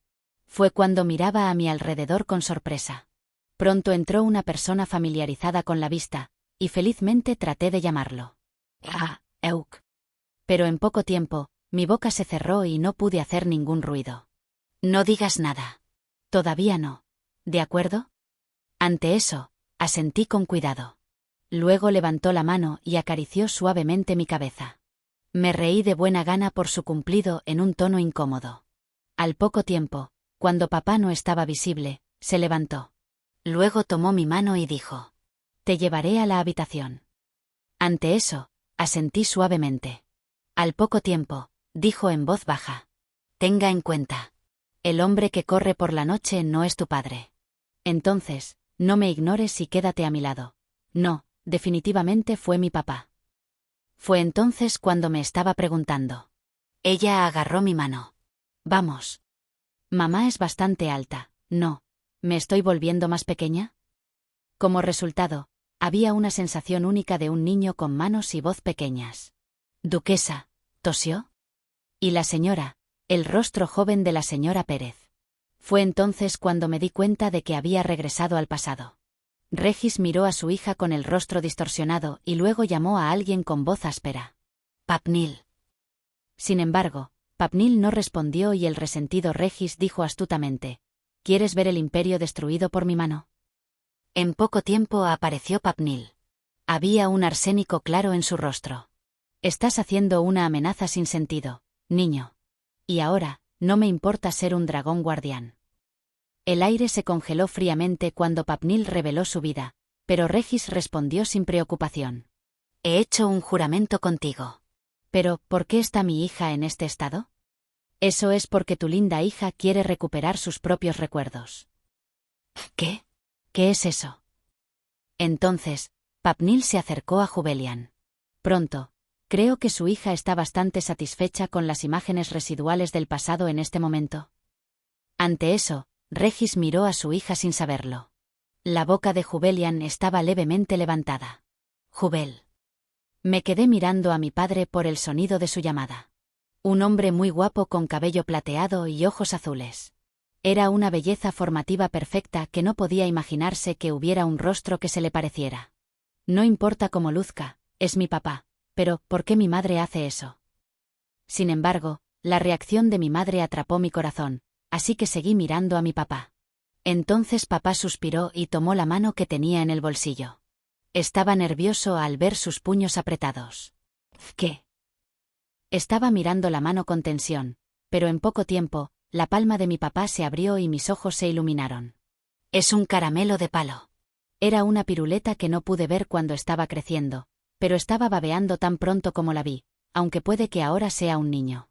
Fue cuando miraba a mi alrededor con sorpresa. Pronto entró una persona familiarizada con la vista, y felizmente traté de llamarlo. «Ah, Euk». Pero en poco tiempo, mi boca se cerró y no pude hacer ningún ruido. «No digas nada». «Todavía no. ¿De acuerdo?» Ante eso, asentí con cuidado. Luego levantó la mano y acarició suavemente mi cabeza. Me reí de buena gana por su cumplido en un tono incómodo. Al poco tiempo, cuando papá no estaba visible, se levantó. Luego tomó mi mano y dijo: «Te llevaré a la habitación». Ante eso, asentí suavemente. Al poco tiempo, dijo en voz baja: «Tenga en cuenta. El hombre que corre por la noche no es tu padre. Entonces, no me ignores y quédate a mi lado». No, definitivamente fue mi papá. Fue entonces cuando me estaba preguntando. Ella agarró mi mano. «Vamos». Mamá es bastante alta, ¿no? ¿Me estoy volviendo más pequeña? Como resultado, había una sensación única de un niño con manos y voz pequeñas. «Duquesa», tosió. Y la señora, el rostro joven de la señora Pérez. Fue entonces cuando me di cuenta de que había regresado al pasado. Regis miró a su hija con el rostro distorsionado y luego llamó a alguien con voz áspera. «Papnil». Sin embargo, Papnil no respondió y el resentido Regis dijo astutamente: «¿Quieres ver el imperio destruido por mi mano?». En poco tiempo apareció Papnil. Había un arsénico claro en su rostro. «Estás haciendo una amenaza sin sentido, niño. Y ahora, no me importa ser un dragón guardián». El aire se congeló fríamente cuando Papnil reveló su vida, pero Regis respondió sin preocupación. «He hecho un juramento contigo». «Pero, ¿por qué está mi hija en este estado?». «Eso es porque tu linda hija quiere recuperar sus propios recuerdos». «¿Qué? ¿Qué es eso?». Entonces, Papnil se acercó a Jubelian. «Pronto. Creo que su hija está bastante satisfecha con las imágenes residuales del pasado en este momento». Ante eso, Regis miró a su hija sin saberlo. La boca de Jubelian estaba levemente levantada. «Jubel». Me quedé mirando a mi padre por el sonido de su llamada. Un hombre muy guapo con cabello plateado y ojos azules. Era una belleza formativa perfecta que no podía imaginarse que hubiera un rostro que se le pareciera. No importa cómo luzca, es mi papá, pero ¿por qué mi madre hace eso? Sin embargo, la reacción de mi madre atrapó mi corazón, así que seguí mirando a mi papá. Entonces papá suspiró y tomó la mano que tenía en el bolsillo. Estaba nervioso al ver sus puños apretados. ¿Qué? Estaba mirando la mano con tensión, pero en poco tiempo, la palma de mi papá se abrió y mis ojos se iluminaron. Es un caramelo de palo. Era una piruleta que no pude ver cuando estaba creciendo, pero estaba babeando tan pronto como la vi, aunque puede que ahora sea un niño.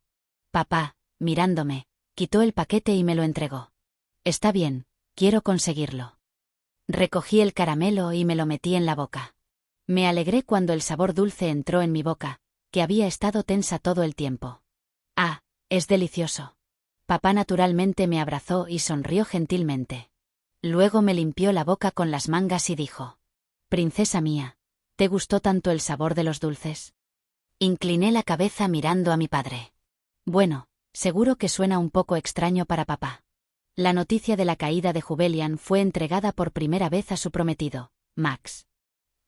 Papá, mirándome, quitó el paquete y me lo entregó. Está bien, quiero conseguirlo. Recogí el caramelo y me lo metí en la boca. Me alegré cuando el sabor dulce entró en mi boca, que había estado tensa todo el tiempo. Ah, es delicioso. Papá naturalmente me abrazó y sonrió gentilmente. Luego me limpió la boca con las mangas y dijo: «Princesa mía, ¿te gustó tanto el sabor de los dulces?» Incliné la cabeza mirando a mi padre. Bueno, seguro que suena un poco extraño para papá. La noticia de la caída de Jubelian fue entregada por primera vez a su prometido, Max.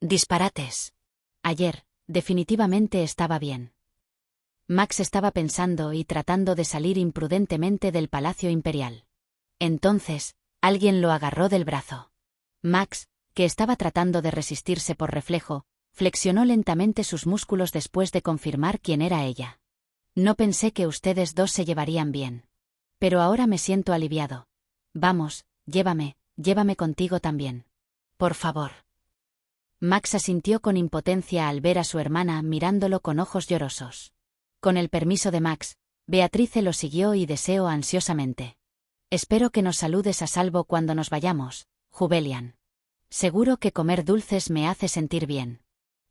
Disparates. Ayer, definitivamente estaba bien. Max estaba pensando y tratando de salir imprudentemente del Palacio Imperial. Entonces, alguien lo agarró del brazo. Max, que estaba tratando de resistirse por reflejo, flexionó lentamente sus músculos después de confirmar quién era ella. No pensé que ustedes dos se llevarían bien. Pero ahora me siento aliviado. Vamos, llévame contigo también. Por favor. Max asintió con impotencia al ver a su hermana mirándolo con ojos llorosos. Con el permiso de Max, Beatrice lo siguió y deseó ansiosamente: «Espero que nos saludes a salvo cuando nos vayamos, Jubelian. Seguro que comer dulces me hace sentir bien».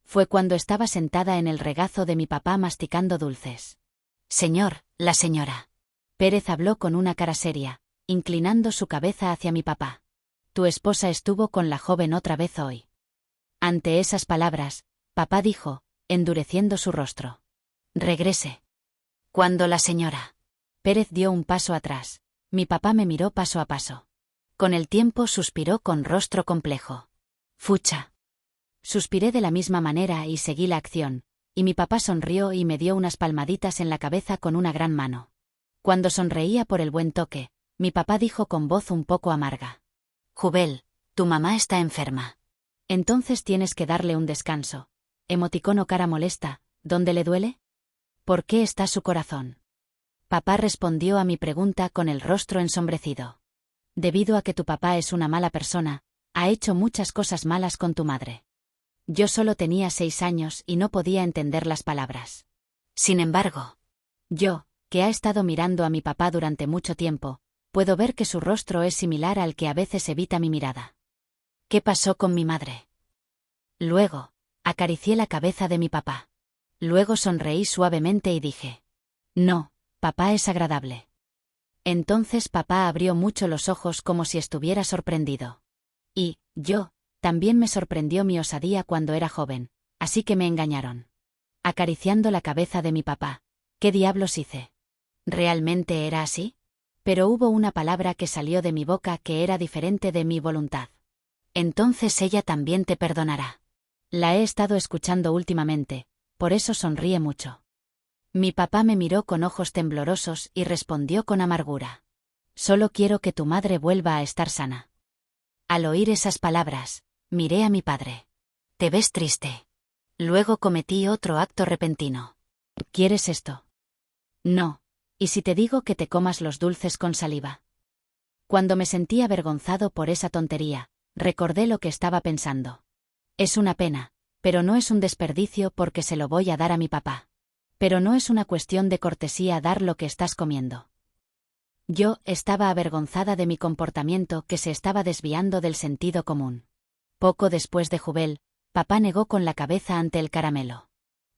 Fue cuando estaba sentada en el regazo de mi papá masticando dulces. «Señor, la señora». Pérez habló con una cara seria, inclinando su cabeza hacia mi papá. «Tu esposa estuvo con la joven otra vez hoy». Ante esas palabras, papá dijo, endureciendo su rostro: «Regrese». Cuando la señora Pérez dio un paso atrás, mi papá me miró paso a paso. Con el tiempo suspiró con rostro complejo. «Fucha». Suspiré de la misma manera y seguí la acción, y mi papá sonrió y me dio unas palmaditas en la cabeza con una gran mano. Cuando sonreía por el buen toque, mi papá dijo con voz un poco amarga: «Jubel, tu mamá está enferma. Entonces tienes que darle un descanso». Emoticono cara molesta: «¿Dónde le duele? ¿Por qué está su corazón?». Papá respondió a mi pregunta con el rostro ensombrecido: «Debido a que tu papá es una mala persona, ha hecho muchas cosas malas con tu madre». Yo solo tenía 6 años y no podía entender las palabras. Sin embargo, yo, que ha estado mirando a mi papá durante mucho tiempo, puedo ver que su rostro es similar al que a veces evita mi mirada. ¿Qué pasó con mi madre? Luego, acaricié la cabeza de mi papá. Luego sonreí suavemente y dije: «No, papá es agradable». Entonces papá abrió mucho los ojos como si estuviera sorprendido. Y, también me sorprendió mi osadía cuando era joven, así que me engañaron. Acariciando la cabeza de mi papá: «¿Qué diablos hice? ¿Realmente era así?». Pero hubo una palabra que salió de mi boca que era diferente de mi voluntad. «Entonces ella también te perdonará». La he estado escuchando últimamente, por eso sonríe mucho. Mi papá me miró con ojos temblorosos y respondió con amargura: «Solo quiero que tu madre vuelva a estar sana». Al oír esas palabras, miré a mi padre. «Te ves triste». Luego cometí otro acto repentino. «¿Quieres esto?». «No. ¿Y si te digo que te comas los dulces con saliva?». Cuando me sentí avergonzado por esa tontería, recordé lo que estaba pensando. Es una pena, pero no es un desperdicio porque se lo voy a dar a mi papá. Pero no es una cuestión de cortesía dar lo que estás comiendo. Yo estaba avergonzada de mi comportamiento que se estaba desviando del sentido común. Poco después de Jubel, papá negó con la cabeza ante el caramelo.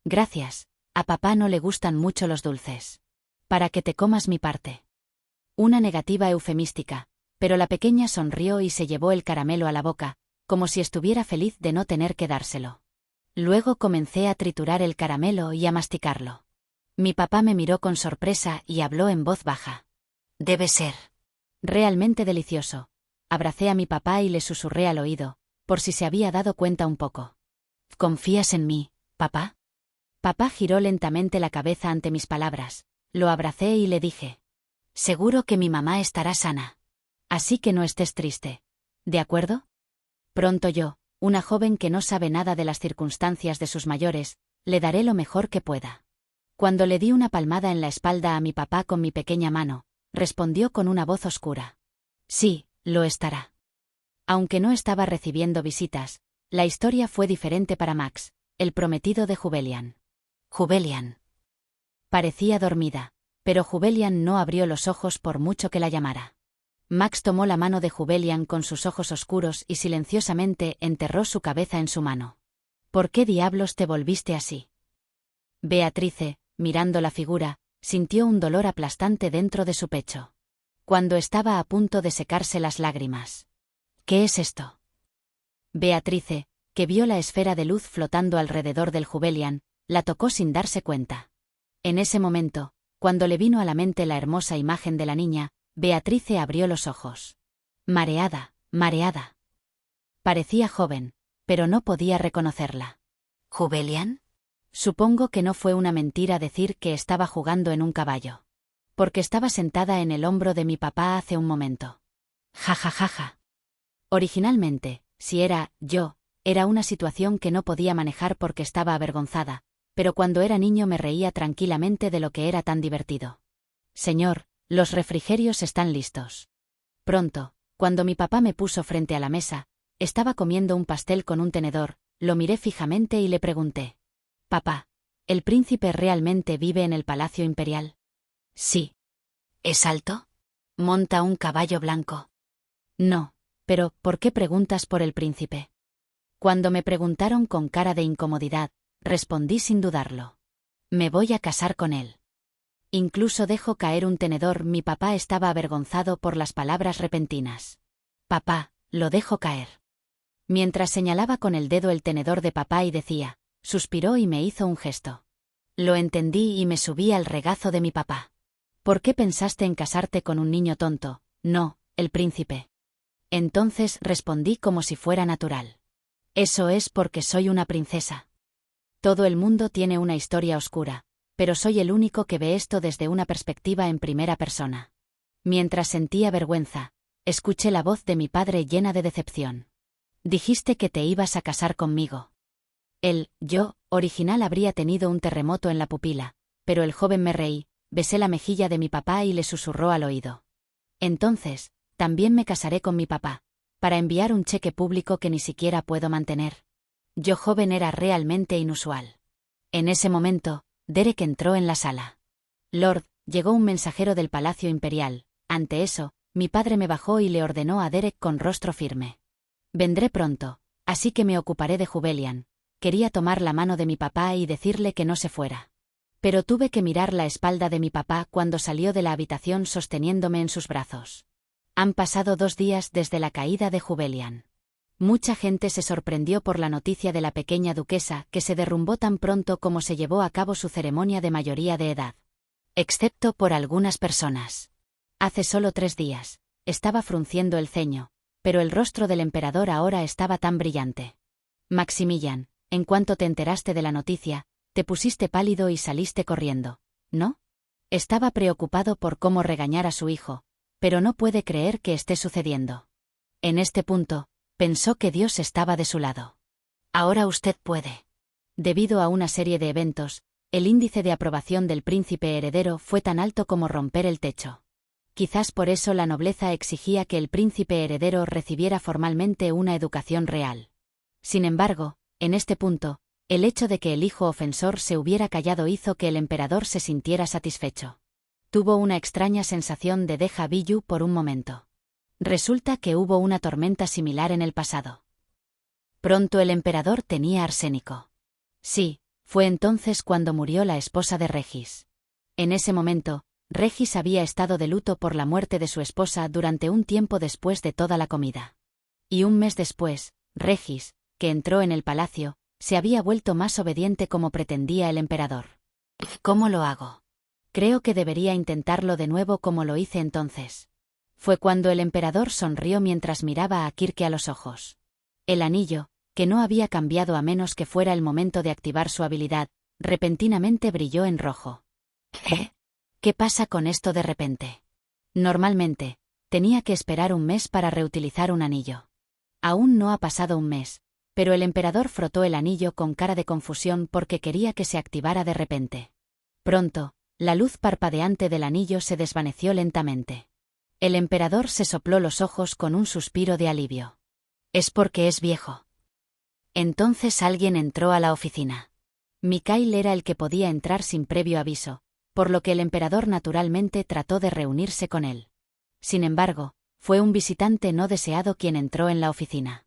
«Gracias, a papá no le gustan mucho los dulces. Para que te comas mi parte». Una negativa eufemística, pero la pequeña sonrió y se llevó el caramelo a la boca, como si estuviera feliz de no tener que dárselo. Luego comencé a triturar el caramelo y a masticarlo. Mi papá me miró con sorpresa y habló en voz baja: «Debe ser Realmente delicioso. Abracé a mi papá y le susurré al oído, por si se había dado cuenta un poco. ¿Confías en mí, papá? Papá giró lentamente la cabeza ante mis palabras. Lo abracé y le dije: seguro que mi mamá estará sana. Así que no estés triste. ¿De acuerdo? Pronto yo, una joven que no sabe nada de las circunstancias de sus mayores, le daré lo mejor que pueda. Cuando le di una palmada en la espalda a mi papá con mi pequeña mano, respondió con una voz oscura: sí, lo estará. Aunque no estaba recibiendo visitas, la historia fue diferente para Max, el prometido de Jubelian. Jubelian. Parecía dormida, pero Jubelian no abrió los ojos por mucho que la llamara. Max tomó la mano de Jubelian con sus ojos oscuros y silenciosamente enterró su cabeza en su mano. ¿Por qué diablos te volviste así? Beatrice, mirando la figura, sintió un dolor aplastante dentro de su pecho. Cuando estaba a punto de secarse las lágrimas. ¿Qué es esto? Beatrice, que vio la esfera de luz flotando alrededor del Jubelian, la tocó sin darse cuenta. En ese momento, cuando le vino a la mente la hermosa imagen de la niña, Beatrice abrió los ojos. Mareada, mareada. Parecía joven, pero no podía reconocerla. ¿Jubelian? Supongo que no fue una mentira decir que estaba jugando en un caballo. Porque estaba sentada en el hombro de mi papá hace un momento. Ja ja ja ja. Originalmente, si era yo, era una situación que no podía manejar porque estaba avergonzada, pero cuando era niño me reía tranquilamente de lo que era tan divertido. Señor, los refrigerios están listos. Pronto, cuando mi papá me puso frente a la mesa, estaba comiendo un pastel con un tenedor, lo miré fijamente y le pregunté: papá, ¿el príncipe realmente vive en el Palacio Imperial? Sí. ¿Es alto? ¿Monta un caballo blanco? No, pero ¿por qué preguntas por el príncipe? Cuando me preguntaron con cara de incomodidad, respondí sin dudarlo. Me voy a casar con él. Incluso dejó caer un tenedor. Mi papá estaba avergonzado por las palabras repentinas. Papá, lo dejo caer. Mientras señalaba con el dedo el tenedor de papá y decía, suspiró y me hizo un gesto. Lo entendí y me subí al regazo de mi papá. ¿Por qué pensaste en casarte con un niño tonto? No, el príncipe. Entonces respondí como si fuera natural. Eso es porque soy una princesa. Todo el mundo tiene una historia oscura, pero soy el único que ve esto desde una perspectiva en primera persona. Mientras sentía vergüenza, escuché la voz de mi padre llena de decepción. Dijiste que te ibas a casar conmigo. El yo original habría tenido un terremoto en la pupila, pero el joven me reí, besé la mejilla de mi papá y le susurró al oído. Entonces, también me casaré con mi papá, para enviar un cheque público que ni siquiera puedo mantener. Yo joven era realmente inusual. En ese momento, Derek entró en la sala. Lord, llegó un mensajero del Palacio Imperial. Ante eso, mi padre me bajó y le ordenó a Derek con rostro firme. Vendré pronto, así que me ocuparé de Jubelian. Quería tomar la mano de mi papá y decirle que no se fuera. Pero tuve que mirar la espalda de mi papá cuando salió de la habitación sosteniéndome en sus brazos. Han pasado 2 días desde la caída de Jubelian. Mucha gente se sorprendió por la noticia de la pequeña duquesa que se derrumbó tan pronto como se llevó a cabo su ceremonia de mayoría de edad. Excepto por algunas personas. Hace solo 3 días, estaba frunciendo el ceño, pero el rostro del emperador ahora estaba tan brillante. Maximilian, en cuanto te enteraste de la noticia, te pusiste pálido y saliste corriendo, ¿no? Estaba preocupado por cómo regañar a su hijo, pero no puede creer que esté sucediendo. En este punto, pensó que Dios estaba de su lado. Ahora usted puede. Debido a una serie de eventos, el índice de aprobación del príncipe heredero fue tan alto como romper el techo. Quizás por eso la nobleza exigía que el príncipe heredero recibiera formalmente una educación real. Sin embargo, en este punto, el hecho de que el hijo ofensor se hubiera callado hizo que el emperador se sintiera satisfecho. Tuvo una extraña sensación de déjà vu por un momento. Resulta que hubo una tormenta similar en el pasado. Pronto el emperador tenía arsénico. Sí, fue entonces cuando murió la esposa de Regis. En ese momento, Regis había estado de luto por la muerte de su esposa durante un tiempo después de toda la comida. Y un mes después, Regis, que entró en el palacio, se había vuelto más obediente como pretendía el emperador. ¿Cómo lo hago? Creo que debería intentarlo de nuevo como lo hice entonces. Fue cuando el emperador sonrió mientras miraba a Kirke a los ojos. El anillo, que no había cambiado a menos que fuera el momento de activar su habilidad, repentinamente brilló en rojo. ¿Eh? ¿Qué pasa con esto de repente? Normalmente, tenía que esperar un mes para reutilizar un anillo. Aún no ha pasado un mes, pero el emperador frotó el anillo con cara de confusión porque quería que se activara de repente. Pronto, la luz parpadeante del anillo se desvaneció lentamente. El emperador se sopló los ojos con un suspiro de alivio. Es porque es viejo. Entonces alguien entró a la oficina. Mikhail era el que podía entrar sin previo aviso, por lo que el emperador naturalmente trató de reunirse con él. Sin embargo, fue un visitante no deseado quien entró en la oficina.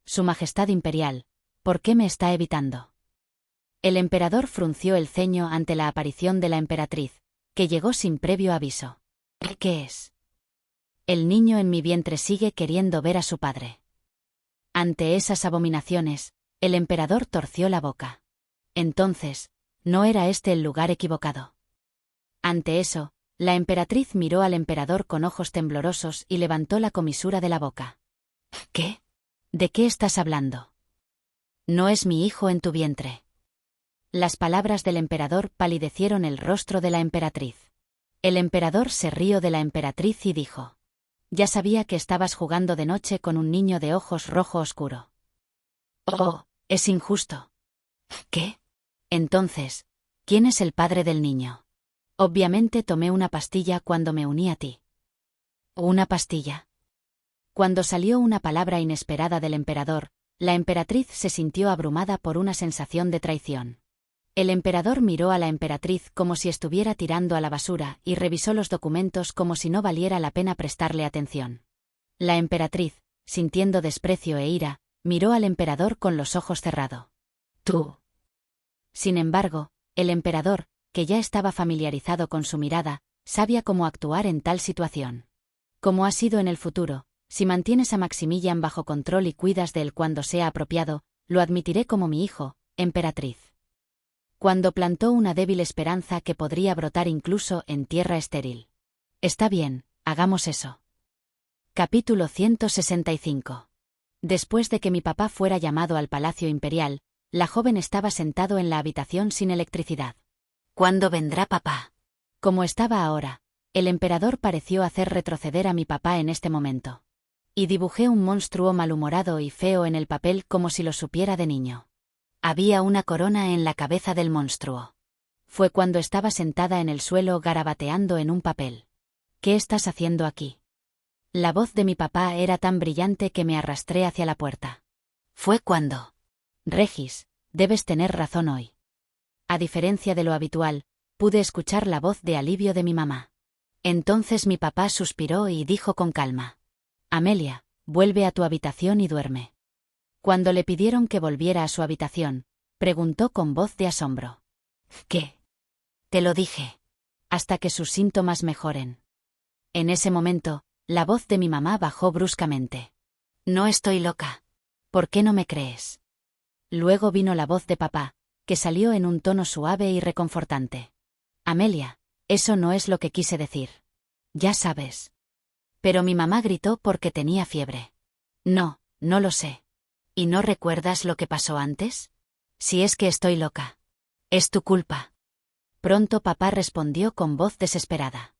Su Majestad Imperial, ¿por qué me está evitando? El emperador frunció el ceño ante la aparición de la emperatriz, que llegó sin previo aviso. ¿Qué es? El niño en mi vientre sigue queriendo ver a su padre. Ante esas abominaciones, el emperador torció la boca. Entonces, ¿no era este el lugar equivocado? Ante eso, la emperatriz miró al emperador con ojos temblorosos y levantó la comisura de la boca. ¿Qué? ¿De qué estás hablando? No es mi hijo en tu vientre. Las palabras del emperador palidecieron el rostro de la emperatriz. El emperador se rió de la emperatriz y dijo: ya sabía que estabas jugando de noche con un niño de ojos rojo oscuro. Oh, es injusto. ¿Qué? Entonces, ¿quién es el padre del niño? Obviamente tomé una pastilla cuando me uní a ti. ¿Una pastilla? Cuando salió una palabra inesperada del emperador, la emperatriz se sintió abrumada por una sensación de traición. El emperador miró a la emperatriz como si estuviera tirando a la basura y revisó los documentos como si no valiera la pena prestarle atención. La emperatriz, sintiendo desprecio e ira, miró al emperador con los ojos cerrados. ¿Tú? Sin embargo, el emperador, que ya estaba familiarizado con su mirada, sabía cómo actuar en tal situación. Como ha sido en el futuro, si mantienes a Maximilian bajo control y cuidas de él cuando sea apropiado, lo admitiré como mi hijo, emperatriz. Cuando plantó una débil esperanza que podría brotar incluso en tierra estéril. Está bien, hagamos eso. Capítulo 165. Después de que mi papá fuera llamado al Palacio Imperial, la joven estaba sentado en la habitación sin electricidad. ¿Cuándo vendrá papá? Como estaba ahora, el emperador pareció hacer retroceder a mi papá en este momento. Y dibujé un monstruo malhumorado y feo en el papel como si lo supiera de niño. Había una corona en la cabeza del monstruo. Fue cuando estaba sentada en el suelo garabateando en un papel. ¿Qué estás haciendo aquí? La voz de mi papá era tan brillante que me arrastré hacia la puerta. Fue cuando. Regis, debes tener razón hoy. A diferencia de lo habitual, pude escuchar la voz de alivio de mi mamá. Entonces mi papá suspiró y dijo con calma: Amelia, vuelve a tu habitación y duerme. Cuando le pidieron que volviera a su habitación, preguntó con voz de asombro. ¿Qué? Te lo dije. Hasta que sus síntomas mejoren. En ese momento, la voz de mi mamá bajó bruscamente. No estoy loca. ¿Por qué no me crees? Luego vino la voz de papá, que salió en un tono suave y reconfortante. Amelia, eso no es lo que quise decir. Ya sabes. Pero mi mamá gritó porque tenía fiebre. No, no lo sé. ¿Y no recuerdas lo que pasó antes? Si es que estoy loca. Es tu culpa. Pronto papá respondió con voz desesperada.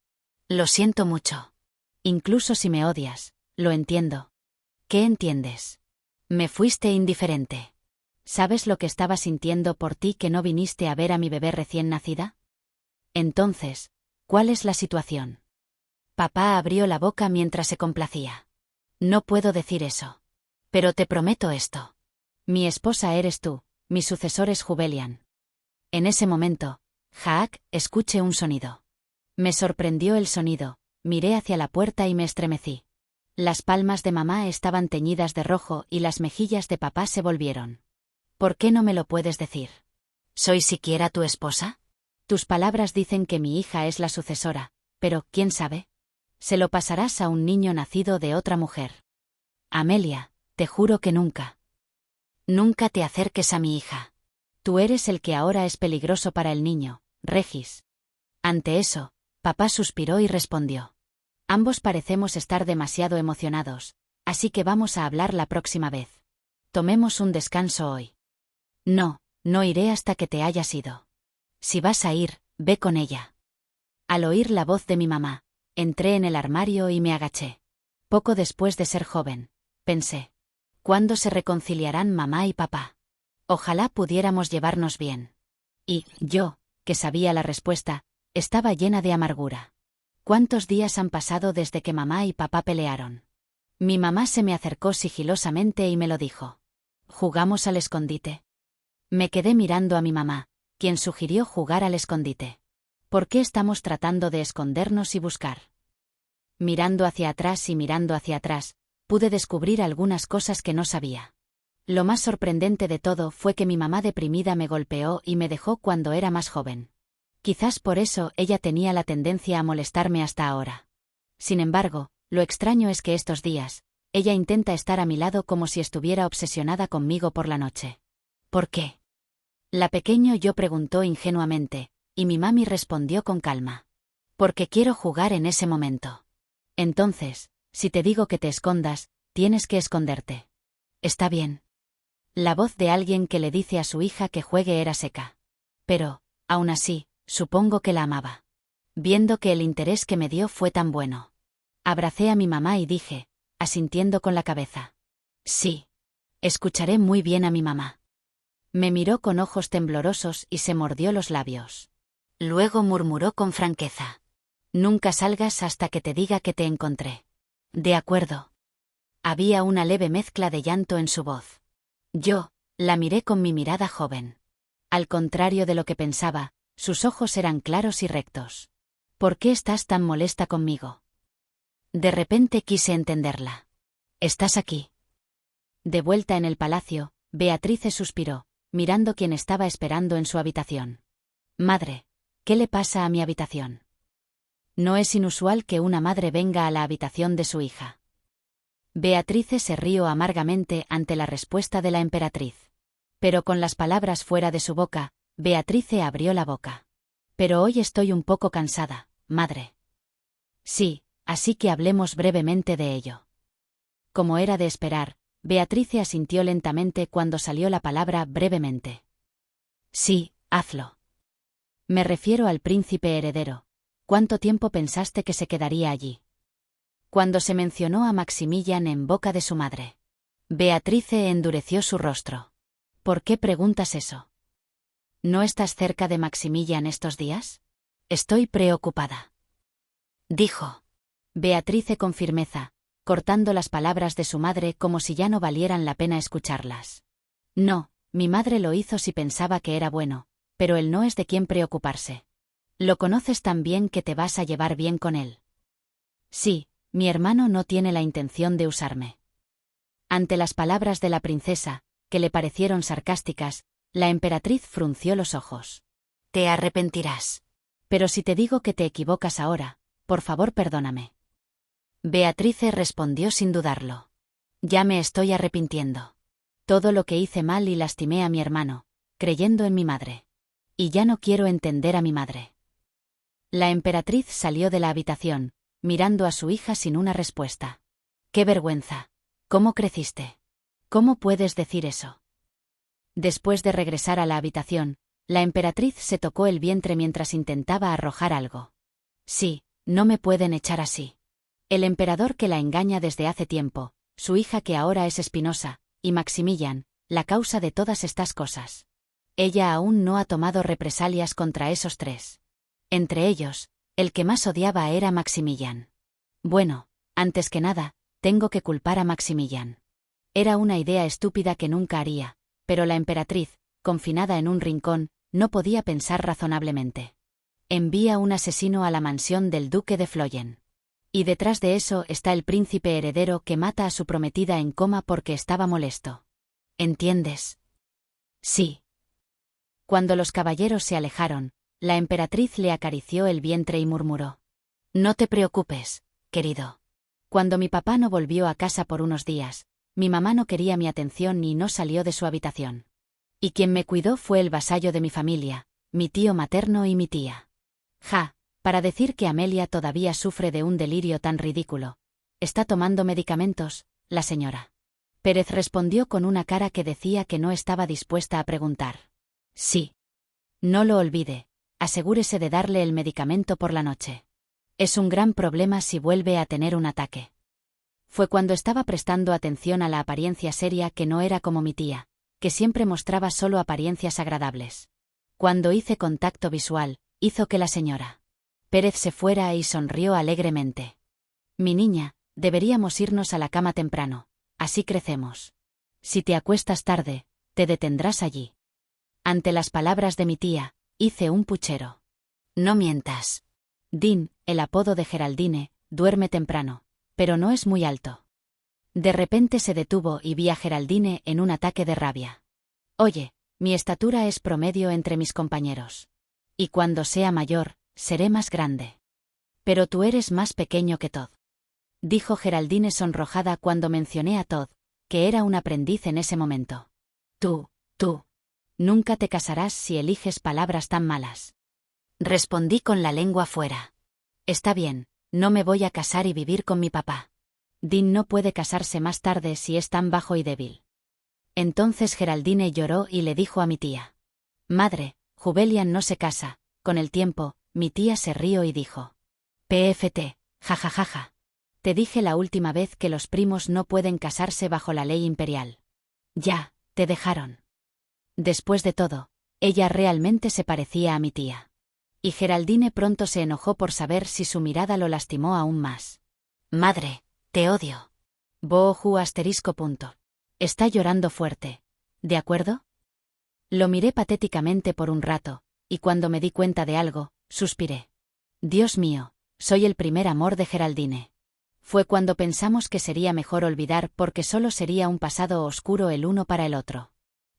Lo siento mucho. Incluso si me odias, lo entiendo. ¿Qué entiendes? Me fuiste indiferente. ¿Sabes lo que estaba sintiendo por ti que no viniste a ver a mi bebé recién nacida? Entonces, ¿cuál es la situación? Papá abrió la boca mientras se complacía. No puedo decir eso. Pero te prometo esto. Mi esposa eres tú, mi sucesor es Jubelian. En ese momento, Jaak, escuché un sonido. Me sorprendió el sonido, miré hacia la puerta y me estremecí. Las palmas de mamá estaban teñidas de rojo y las mejillas de papá se volvieron. ¿Por qué no me lo puedes decir? ¿Soy siquiera tu esposa? Tus palabras dicen que mi hija es la sucesora, pero, ¿quién sabe? Se lo pasarás a un niño nacido de otra mujer. Amelia, te juro que nunca. Nunca te acerques a mi hija. Tú eres el que ahora es peligroso para el niño, Regis. Ante eso, papá suspiró y respondió. Ambos parecemos estar demasiado emocionados, así que vamos a hablar la próxima vez. Tomemos un descanso hoy. No, no iré hasta que te hayas ido. Si vas a ir, ve con ella. Al oír la voz de mi mamá, entré en el armario y me agaché. Poco después de ser joven, pensé. ¿Cuándo se reconciliarán mamá y papá? Ojalá pudiéramos llevarnos bien. Y yo, que sabía la respuesta, estaba llena de amargura. ¿Cuántos días han pasado desde que mamá y papá pelearon? Mi mamá se me acercó sigilosamente y me lo dijo. ¿Jugamos al escondite? Me quedé mirando a mi mamá, quien sugirió jugar al escondite. ¿Por qué estamos tratando de escondernos y buscar? Mirando hacia atrás y mirando hacia atrás, pude descubrir algunas cosas que no sabía. Lo más sorprendente de todo fue que mi mamá deprimida me golpeó y me dejó cuando era más joven. Quizás por eso ella tenía la tendencia a molestarme hasta ahora. Sin embargo, lo extraño es que estos días, ella intenta estar a mi lado como si estuviera obsesionada conmigo por la noche. ¿Por qué? La pequeño yo preguntó ingenuamente, y mi mami respondió con calma. Porque quiero jugar en ese momento. Entonces, si te digo que te escondas, tienes que esconderte. ¿Está bien? La voz de alguien que le dice a su hija que juegue era seca. Pero, aún así, supongo que la amaba. Viendo que el interés que me dio fue tan bueno. Abracé a mi mamá y dije, asintiendo con la cabeza. Sí. Escucharé muy bien a mi mamá. Me miró con ojos temblorosos y se mordió los labios. Luego murmuró con franqueza. Nunca salgas hasta que te diga que te encontré. De acuerdo. Había una leve mezcla de llanto en su voz. Yo, la miré con mi mirada joven. Al contrario de lo que pensaba, sus ojos eran claros y rectos. ¿Por qué estás tan molesta conmigo? De repente quise entenderla. ¿Estás aquí? De vuelta en el palacio, Beatrice suspiró, mirando quién estaba esperando en su habitación. Madre, ¿qué le pasa a mi habitación? No es inusual que una madre venga a la habitación de su hija. Beatrice se rió amargamente ante la respuesta de la emperatriz. Pero con las palabras fuera de su boca, Beatrice abrió la boca. Pero hoy estoy un poco cansada, madre. Sí, así que hablemos brevemente de ello. Como era de esperar, Beatrice asintió lentamente cuando salió la palabra brevemente. Sí, hazlo. Me refiero al príncipe heredero. ¿Cuánto tiempo pensaste que se quedaría allí? Cuando se mencionó a Maximilian en boca de su madre. Beatrice endureció su rostro. ¿Por qué preguntas eso? ¿No estás cerca de Maximilian estos días? Estoy preocupada. Dijo. Beatrice con firmeza, cortando las palabras de su madre como si ya no valieran la pena escucharlas. No, mi madre lo hizo si pensaba que era bueno, pero él no es de quien preocuparse. Lo conoces tan bien que te vas a llevar bien con él. Sí, mi hermano no tiene la intención de usarme. Ante las palabras de la princesa, que le parecieron sarcásticas, la emperatriz frunció los ojos. Te arrepentirás. Pero si te digo que te equivocas ahora, por favor perdóname. Beatrice respondió sin dudarlo. Ya me estoy arrepintiendo. Todo lo que hice mal y lastimé a mi hermano, creyendo en mi madre. Y ya no quiero entender a mi madre. La emperatriz salió de la habitación, mirando a su hija sin una respuesta. ¡Qué vergüenza! ¿Cómo creciste? ¿Cómo puedes decir eso? Después de regresar a la habitación, la emperatriz se tocó el vientre mientras intentaba arrojar algo. Sí, no me pueden echar así. El emperador que la engaña desde hace tiempo, su hija que ahora es espinosa, y Maximilian, la causa de todas estas cosas. Ella aún no ha tomado represalias contra esos tres. Entre ellos, el que más odiaba era Maximilian. Bueno, antes que nada, tengo que culpar a Maximilian. Era una idea estúpida que nunca haría, pero la emperatriz, confinada en un rincón, no podía pensar razonablemente. Envía un asesino a la mansión del duque de Floyen. Y detrás de eso está el príncipe heredero que mata a su prometida en coma porque estaba molesto. ¿Entiendes? Sí. Cuando los caballeros se alejaron, la emperatriz le acarició el vientre y murmuró. No te preocupes, querido. Cuando mi papá no volvió a casa por unos días, mi mamá no quería mi atención y no salió de su habitación. Y quien me cuidó fue el vasallo de mi familia, mi tío materno y mi tía. Ja, para decir que Amelia todavía sufre de un delirio tan ridículo. ¿Está tomando medicamentos, la señora? Pérez respondió con una cara que decía que no estaba dispuesta a preguntar. Sí. No lo olvide, asegúrese de darle el medicamento por la noche. Es un gran problema si vuelve a tener un ataque. Fue cuando estaba prestando atención a la apariencia seria que no era como mi tía, que siempre mostraba solo apariencias agradables. Cuando hice contacto visual, hizo que la señora Pérez se fuera y sonrió alegremente. Mi niña, deberíamos irnos a la cama temprano, así crecemos. Si te acuestas tarde, te detendrás allí. Ante las palabras de mi tía, hice un puchero. No mientas. Dean, el apodo de Geraldine, duerme temprano, pero no es muy alto. De repente se detuvo y vi a Geraldine en un ataque de rabia. Oye, mi estatura es promedio entre mis compañeros. Y cuando sea mayor, seré más grande. Pero tú eres más pequeño que Todd. Dijo Geraldine sonrojada cuando mencioné a Todd, que era un aprendiz en ese momento. Tú, nunca te casarás si eliges palabras tan malas. Respondí con la lengua fuera. Está bien, no me voy a casar y vivir con mi papá. Dean no puede casarse más tarde si es tan bajo y débil. Entonces Geraldine lloró y le dijo a mi tía. Madre, Jubelian no se casa. Con el tiempo, mi tía se rió y dijo. PFT, jajajaja. Te dije la última vez que los primos no pueden casarse bajo la ley imperial. Ya, te dejaron. Después de todo, ella realmente se parecía a mi tía. Y Geraldine pronto se enojó por saber si su mirada lo lastimó aún más. Madre, te odio. Booju asterisco punto. Está llorando fuerte. ¿De acuerdo? Lo miré patéticamente por un rato, y cuando me di cuenta de algo, suspiré. Dios mío, soy el primer amor de Geraldine. Fue cuando pensamos que sería mejor olvidar porque solo sería un pasado oscuro el uno para el otro.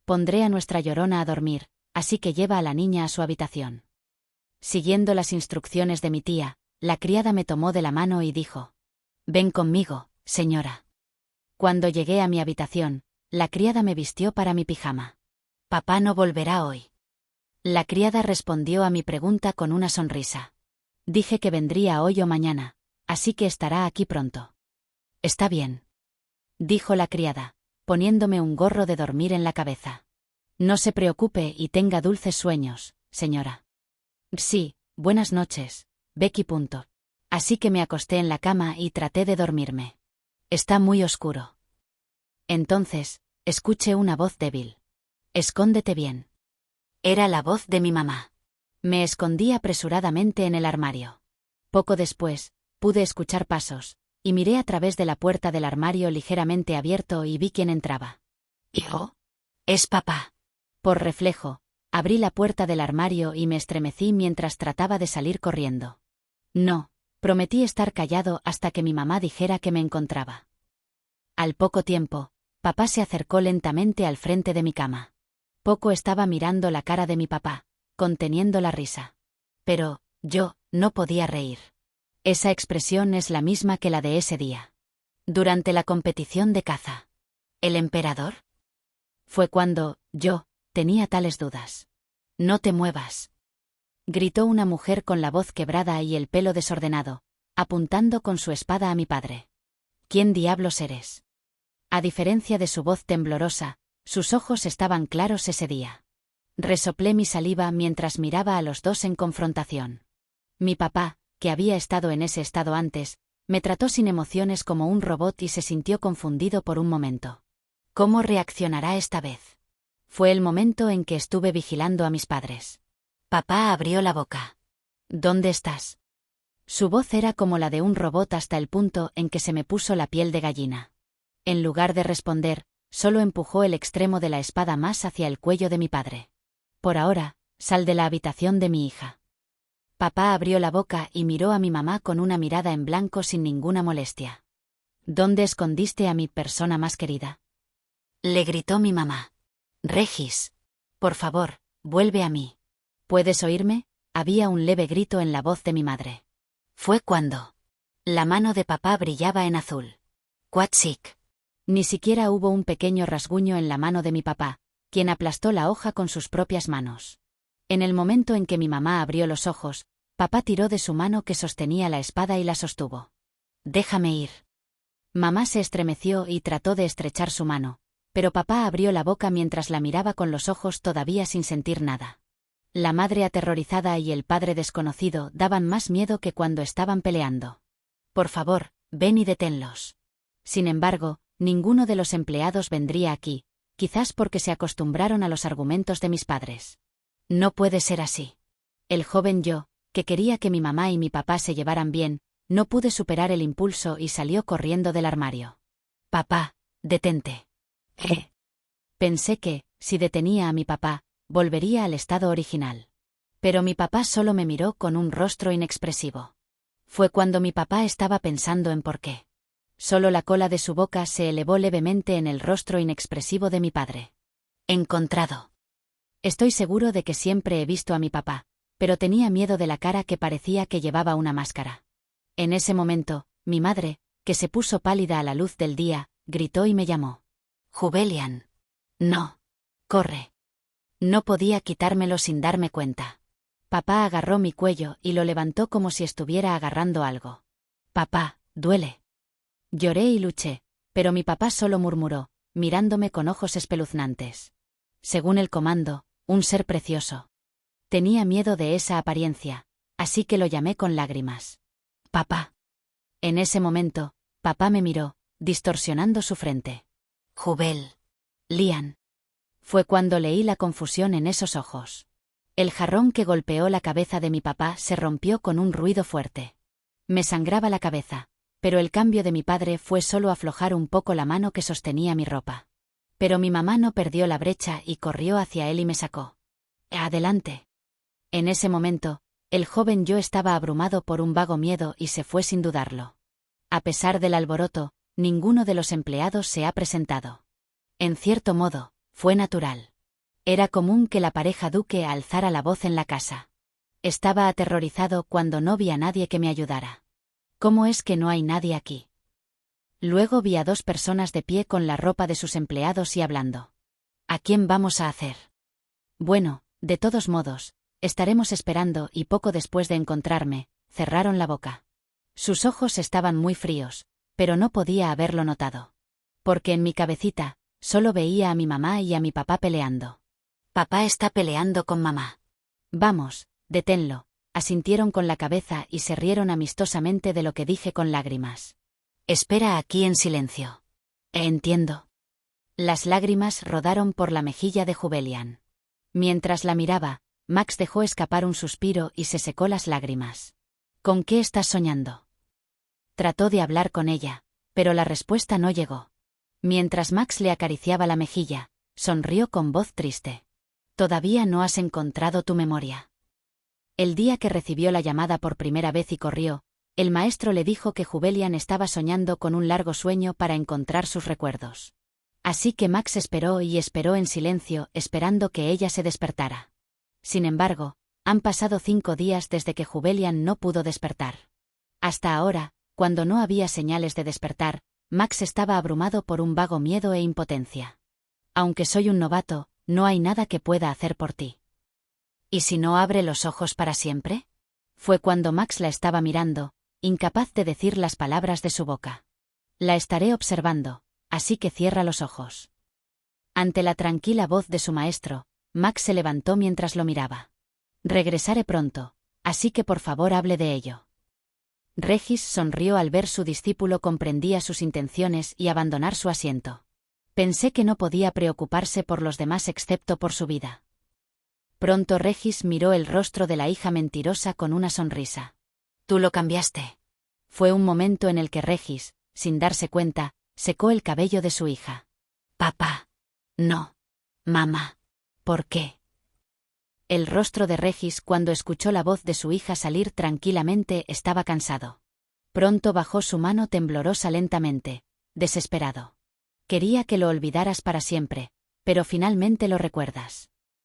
Pondré a nuestra llorona a dormir, así que lleva a la niña a su habitación. Siguiendo las instrucciones de mi tía, la criada me tomó de la mano y dijo. Ven conmigo, señora. Cuando llegué a mi habitación, la criada me vistió para mi pijama. Papá no volverá hoy. La criada respondió a mi pregunta con una sonrisa. Dije que vendría hoy o mañana, así que estará aquí pronto. Está bien. Dijo la criada, poniéndome un gorro de dormir en la cabeza. No se preocupe y tenga dulces sueños, señora. Sí, buenas noches, Becky. Así que me acosté en la cama y traté de dormirme. Está muy oscuro. Entonces, escuché una voz débil. Escóndete bien. Era la voz de mi mamá. Me escondí apresuradamente en el armario. Poco después, pude escuchar pasos, y miré a través de la puerta del armario ligeramente abierto y vi quién entraba. ¿Hijo? Es papá. Por reflejo, abrí la puerta del armario y me estremecí mientras trataba de salir corriendo. No, prometí estar callado hasta que mi mamá dijera que me encontraba. Al poco tiempo, papá se acercó lentamente al frente de mi cama. Poco estaba mirando la cara de mi papá, conteniendo la risa. Pero, yo, no podía reír. Esa expresión es la misma que la de ese día. Durante la competición de caza. ¿El emperador? Fue cuando, yo, tenía tales dudas. No te muevas. Gritó una mujer con la voz quebrada y el pelo desordenado, apuntando con su espada a mi padre. ¿Quién diablos eres? A diferencia de su voz temblorosa, sus ojos estaban claros ese día. Resoplé mi saliva mientras miraba a los dos en confrontación. Mi papá, que había estado en ese estado antes, me trató sin emociones como un robot y se sintió confundido por un momento. ¿Cómo reaccionará esta vez? Fue el momento en que estuve vigilando a mis padres. Papá abrió la boca. ¿Dónde estás? Su voz era como la de un robot hasta el punto en que se me puso la piel de gallina. En lugar de responder, solo empujó el extremo de la espada más hacia el cuello de mi padre. Por ahora, sal de la habitación de mi hija. Papá abrió la boca y miró a mi mamá con una mirada en blanco sin ninguna molestia. ¿Dónde escondiste a mi persona más querida? Le gritó mi mamá. Regis. Por favor, vuelve a mí. ¿Puedes oírme? Había un leve grito en la voz de mi madre. Fue cuando la mano de papá brillaba en azul. Quatsic. Ni siquiera hubo un pequeño rasguño en la mano de mi papá, quien aplastó la hoja con sus propias manos. En el momento en que mi mamá abrió los ojos, Papá tiró de su mano que sostenía la espada y la sostuvo. «Déjame ir». Mamá se estremeció y trató de estrechar su mano, pero papá abrió la boca mientras la miraba con los ojos todavía sin sentir nada. La madre aterrorizada y el padre desconocido daban más miedo que cuando estaban peleando. «Por favor, ven y deténlos». Sin embargo, ninguno de los empleados vendría aquí, quizás porque se acostumbraron a los argumentos de mis padres. No puede ser así. El joven yo, que quería que mi mamá y mi papá se llevaran bien, no pude superar el impulso y salió corriendo del armario. «Papá, detente». Pensé que, si detenía a mi papá, volvería al estado original. Pero mi papá solo me miró con un rostro inexpresivo. Fue cuando mi papá estaba pensando en por qué. Solo la cola de su boca se elevó levemente en el rostro inexpresivo de mi padre. «Encontrado». Estoy seguro de que siempre he visto a mi papá, pero tenía miedo de la cara que parecía que llevaba una máscara. En ese momento, mi madre, que se puso pálida a la luz del día, gritó y me llamó. «Jubelian. No. Corre». No podía quitármelo sin darme cuenta. Papá agarró mi cuello y lo levantó como si estuviera agarrando algo. «Papá, duele». Lloré y luché, pero mi papá solo murmuró, mirándome con ojos espeluznantes. «Según el comando, un ser precioso». Tenía miedo de esa apariencia, así que lo llamé con lágrimas. «Papá». En ese momento, papá me miró, distorsionando su frente. «Jubel. Lian». Fue cuando leí la confusión en esos ojos. El jarrón que golpeó la cabeza de mi papá se rompió con un ruido fuerte. Me sangraba la cabeza, pero el cambio de mi padre fue solo aflojar un poco la mano que sostenía mi ropa. Pero mi mamá no perdió la brecha y corrió hacia él y me sacó. «Adelante». En ese momento, el joven yo estaba abrumado por un vago miedo y se fue sin dudarlo. A pesar del alboroto, ninguno de los empleados se ha presentado. En cierto modo, fue natural. Era común que la pareja duque alzara la voz en la casa. Estaba aterrorizado cuando no vi a nadie que me ayudara. ¿Cómo es que no hay nadie aquí? Luego vi a 2 personas de pie con la ropa de sus empleados y hablando. ¿A quién vamos a hacer? Bueno, de todos modos, estaremos esperando y poco después de encontrarme, cerraron la boca. Sus ojos estaban muy fríos, pero no podía haberlo notado. Porque en mi cabecita, solo veía a mi mamá y a mi papá peleando. «Papá está peleando con mamá». «Vamos, deténlo», asintieron con la cabeza y se rieron amistosamente de lo que dije con lágrimas. «Espera aquí en silencio». «Entiendo». Las lágrimas rodaron por la mejilla de Jubelian. Mientras la miraba, Max dejó escapar un suspiro y se secó las lágrimas. «¿Con qué estás soñando?». Trató de hablar con ella, pero la respuesta no llegó. Mientras Max le acariciaba la mejilla, sonrió con voz triste. «¿Todavía no has encontrado tu memoria?». El día que recibió la llamada por primera vez y corrió, el maestro le dijo que Jubelian estaba soñando con un largo sueño para encontrar sus recuerdos. Así que Max esperó y esperó en silencio, esperando que ella se despertara. Sin embargo, han pasado 5 días desde que Jubelian no pudo despertar. Hasta ahora, cuando no había señales de despertar, Max estaba abrumado por un vago miedo e impotencia. «Aunque soy un novato, no hay nada que pueda hacer por ti». «¿Y si no abre los ojos para siempre?». Fue cuando Max la estaba mirando, incapaz de decir las palabras de su boca. «La estaré observando, así que cierra los ojos». Ante la tranquila voz de su maestro, Max se levantó mientras lo miraba. «Regresaré pronto, así que por favor hable de ello». Regis sonrió al ver su discípulo comprendía sus intenciones y abandonar su asiento. Pensé que no podía preocuparse por los demás excepto por su vida. Pronto Regis miró el rostro de la hija mentirosa con una sonrisa. «Tú lo cambiaste». Fue un momento en el que Regis, sin darse cuenta, secó el cabello de su hija. «Papá». «No. Mamá». «¿Por qué?». El rostro de Regis cuando escuchó la voz de su hija salir tranquilamente estaba cansado. Pronto bajó su mano temblorosa lentamente, desesperado. «Quería que lo olvidaras para siempre, pero finalmente lo recuerdas».